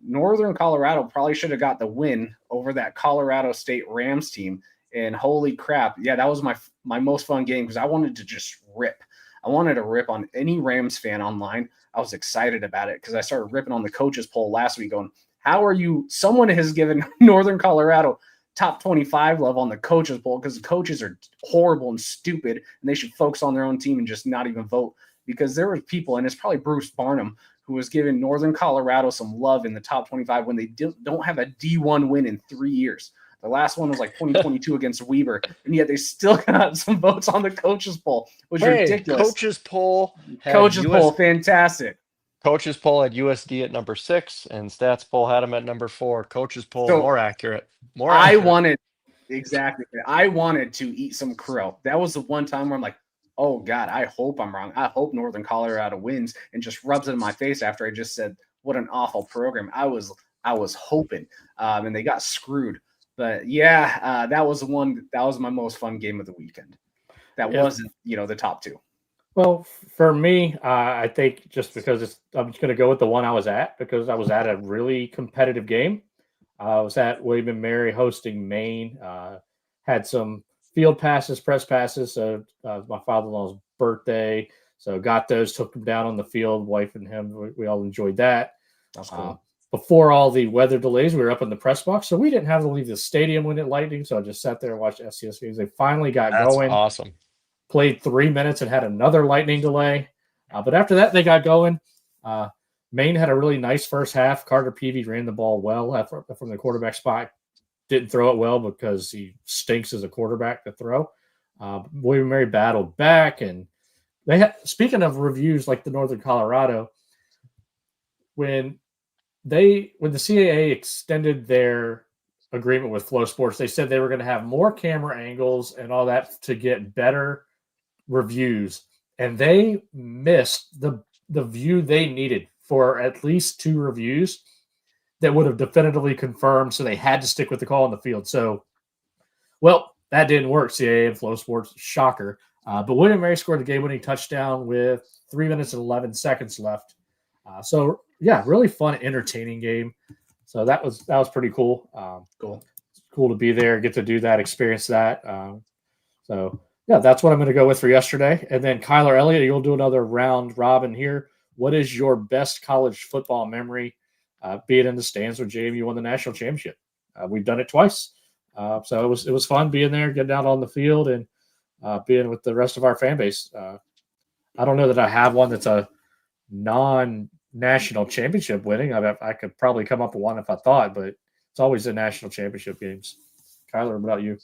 Northern Colorado probably should have got the win over that Colorado State Rams team. And holy crap, yeah, that was my most fun game because I wanted to just rip. I wanted to rip on any Rams fan online. I was excited about it because I started ripping on the coaches poll last week going, how are you? Someone has given Northern Colorado top 25 love on the coaches poll because the coaches are horrible and stupid and they should focus on their own team and just not even vote because there were people, and it's probably Bruce Barnum, who was giving Northern Colorado some love in the top 25 when they don't have a D1 win in 3 years. The last one was like 2022 against Weber, and yet they still got some votes on the coaches poll, which is ridiculous. Coaches poll, fantastic. Coaches poll had USD at number 6, and stats poll had them at number 4. Coaches poll more accurate. I wanted to eat some crow. That was the one time where I'm like, oh God, I hope I'm wrong. I hope Northern Colorado wins and just rubs it in my face after I just said what an awful program. I was hoping, and they got screwed. But yeah, that was the one. That was my most fun game of the weekend. That wasn't, the top 2. Well, for me, I think just because I'm just going to go with the one I was at because I was at a really competitive game. I was at William & Mary hosting Maine. Had some field passes, press passes. So my father-in-law's birthday. So got those, took them down on the field, wife and him. We all enjoyed that. That's cool. Before all the weather delays, we were up in the press box, so we didn't have to leave the stadium when it lightning. So I just sat there and watched FCS games. They finally got going. Awesome. Played 3 minutes and had another lightning delay. But after that, they got going. Maine had a really nice first half. Carter Peavy ran the ball well from the quarterback spot. Didn't throw it well because he stinks as a quarterback to throw. William Mary battled back, and they had. Speaking of reviews, like the Northern Colorado, when the CAA extended their agreement with Flow Sports, they said they were going to have more camera angles and all that to get better reviews, and they missed the view they needed for at least 2 reviews that would have definitively confirmed, so they had to stick with the call on the field. So, well, that didn't work, CAA and Flow Sports. Shocker. But William Mary scored the game-winning touchdown with 3 minutes and 11 seconds left. So, yeah, really fun, entertaining game. So that was pretty cool. Cool. It's cool to be there, get to do that, experience that. So, yeah, that's what I'm going to go with for yesterday. And then Kyler Elliott, you'll do another round robin here. What is your best college football memory? Be it in the stands with JMU won the national championship. We've done it twice. So it was fun being there, getting out on the field, and being with the rest of our fan base. I don't know that I have one that's a non-national championship winning. I could probably come up with one if I thought, but it's always the national championship games. Kyler, what about you?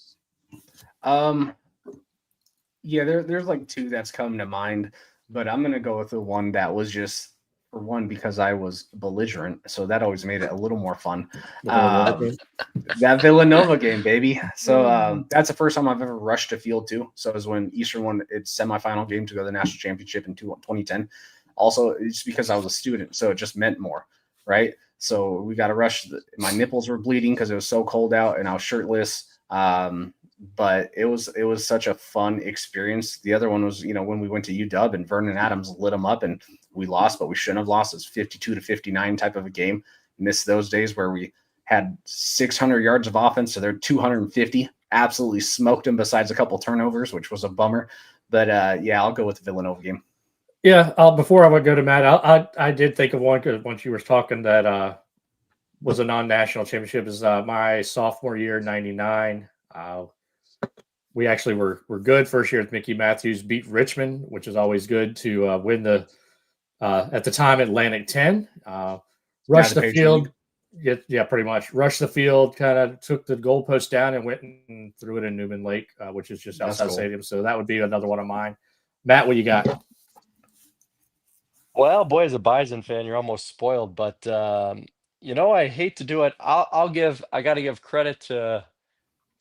Yeah, there's like 2 that's come to mind, but I'm gonna go with the one that was just for one because I was belligerent, so that always made it a little more fun. That Villanova game, baby. So that's the first time I've ever rushed a field too. So it was when Eastern won its semifinal game to go to the national championship in 2010. Also, it's because I was a student, so it just meant more, right? So we got to rush. My nipples were bleeding because it was so cold out, and I was shirtless. But it was such a fun experience. The other one was, when we went to UW and Vernon Adams lit them up, and we lost, but we shouldn't have lost. It's 52-59 type of a game. Missed those days where we had 600 yards of offense, so they're 250. Absolutely smoked them. Besides a couple turnovers, which was a bummer. But yeah, I'll go with the Villanova game. Yeah, before I would go to Matt, I did think of one because once you were talking that was a non-national championship is my sophomore year, 99. We actually were good first year with Mickey Matthews, beat Richmond, which is always good to win the at the time Atlantic 10. Rush the field. Yeah, pretty much. Rushed the field, kind of took the goalpost down and went and threw it in Newman Lake, which is just outside stadium. So that would be another one of mine. Matt, what you got? Well, boy, as a Bison fan, you're almost spoiled, but I hate to do it. I got to give credit to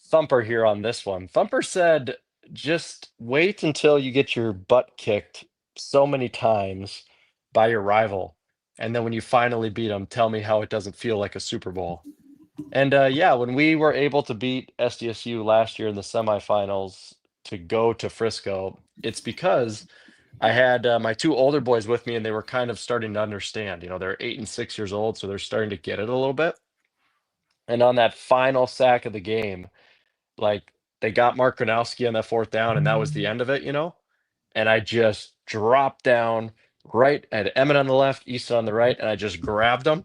Thumper here on this one. Thumper said, just wait until you get your butt kicked so many times by your rival. And then when you finally beat them, tell me how it doesn't feel like a Super Bowl. And yeah, when we were able to beat SDSU last year in the semifinals to go to Frisco, it's because I had my 2 older boys with me, and they were kind of starting to understand. They're 8 and 6 years old, so they're starting to get it a little bit. And on that final sack of the game, like they got Mark Gronowski on that 4th down, and that was the end of it, And I just dropped down right. I had Emmett on the left, Easton on the right, and I just grabbed them.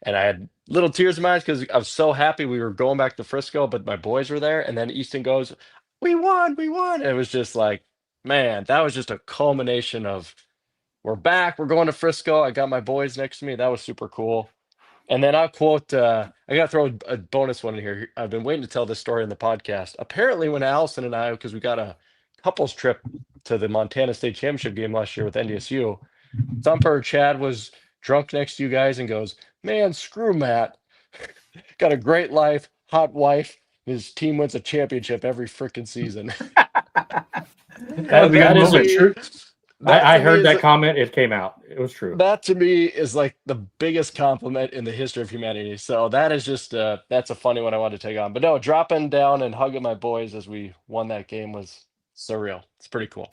And I had little tears in my eyes because I was so happy we were going back to Frisco, but my boys were there. And then Easton goes, "We won, we won." And it was just like, man, that was just a culmination of we're back, we're going to Frisco. I got my boys next to me. That was super cool. And then I'll quote, I got to throw a bonus one in here. I've been waiting to tell this story in the podcast. Apparently, when Allison and I, because we got a couples trip to the Montana State Championship game last year with NDSU, Thumper Chad was drunk next to you guys and goes, "Man, screw Matt. Got a great life, hot wife. His team wins a championship every freaking season." That is true. I heard that comment. It came out. It was true. That to me is like the biggest compliment in the history of humanity. So that is just that's a funny one I wanted to take on. But no, dropping down and hugging my boys as we won that game was surreal. It's pretty cool.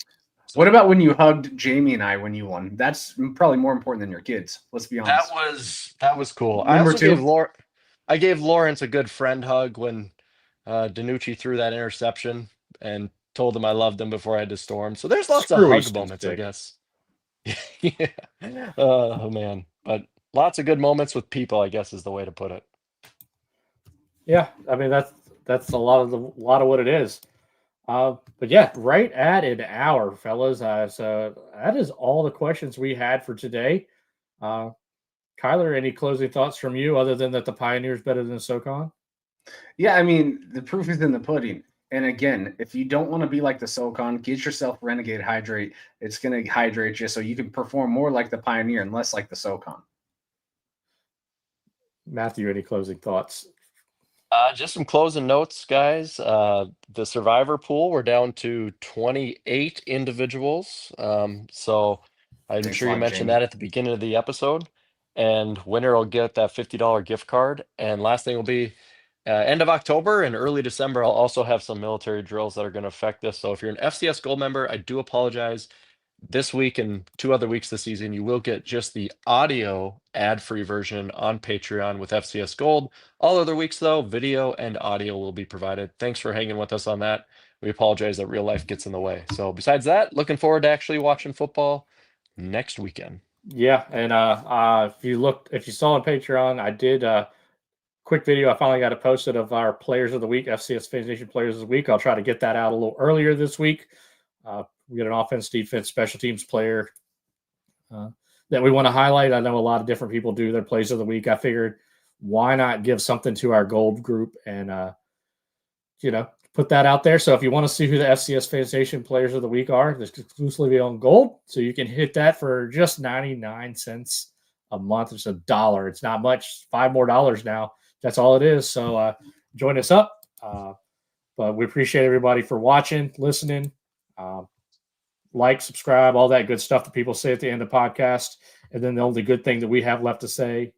So, what about when you hugged Jamie and I when you won? That's probably more important than your kids. Let's be honest. That was cool. I gave Lawrence a good friend hug when Danucci threw that interception and told him I loved him before I had to storm. So there's lots of hug moments, I guess. Yeah. Oh man, but lots of good moments with people, I guess, is the way to put it. Yeah, I mean that's a lot of what it is. But yeah, right at an hour, fellas. So that is all the questions we had for today. Kyler, any closing thoughts from you other than that the Pioneer is better than the SoCon? Yeah, I mean, the proof is in the pudding. And again, if you don't want to be like the SoCon, get yourself Renegade Hydrate. It's going to hydrate you so you can perform more like the Pioneer and less like the SoCon. Matthew, any closing thoughts? Just some closing notes, guys. The survivor pool, we're down to 28 individuals. So I'm Thanks sure a you lot, mentioned Jamie. that at the beginning of the episode. And winner will get that $50 gift card. And last thing will be end of October and early December. I'll also have some military drills that are going to affect this. So if you're an FCS Gold member, I do apologize. This week and 2 other weeks this season, you will get just the audio ad-free version on Patreon with FCS Gold. All other weeks, though, video and audio will be provided. Thanks for hanging with us on that. We apologize that real life gets in the way. So besides that, looking forward to actually watching football next weekend. Yeah, and if you saw on Patreon, I did a quick video. I finally got it posted of our Players of the Week, FCS Fans Nation Players of the Week. I'll try to get that out a little earlier this week. We got an offense, defense, special teams player that we want to highlight. I know a lot of different people do their Plays of the Week. I figured why not give something to our gold group and put that out there. So if you want to see who the FCS Fans Nation Players of the Week are, it's exclusively on gold. So you can hit that for just 99 cents a month. It's $1. It's not much. $5 more now. That's all it is. So join us up. But we appreciate everybody for watching, listening. Like, subscribe, all that good stuff that people say at the end of the podcast. And then the only good thing that we have left to say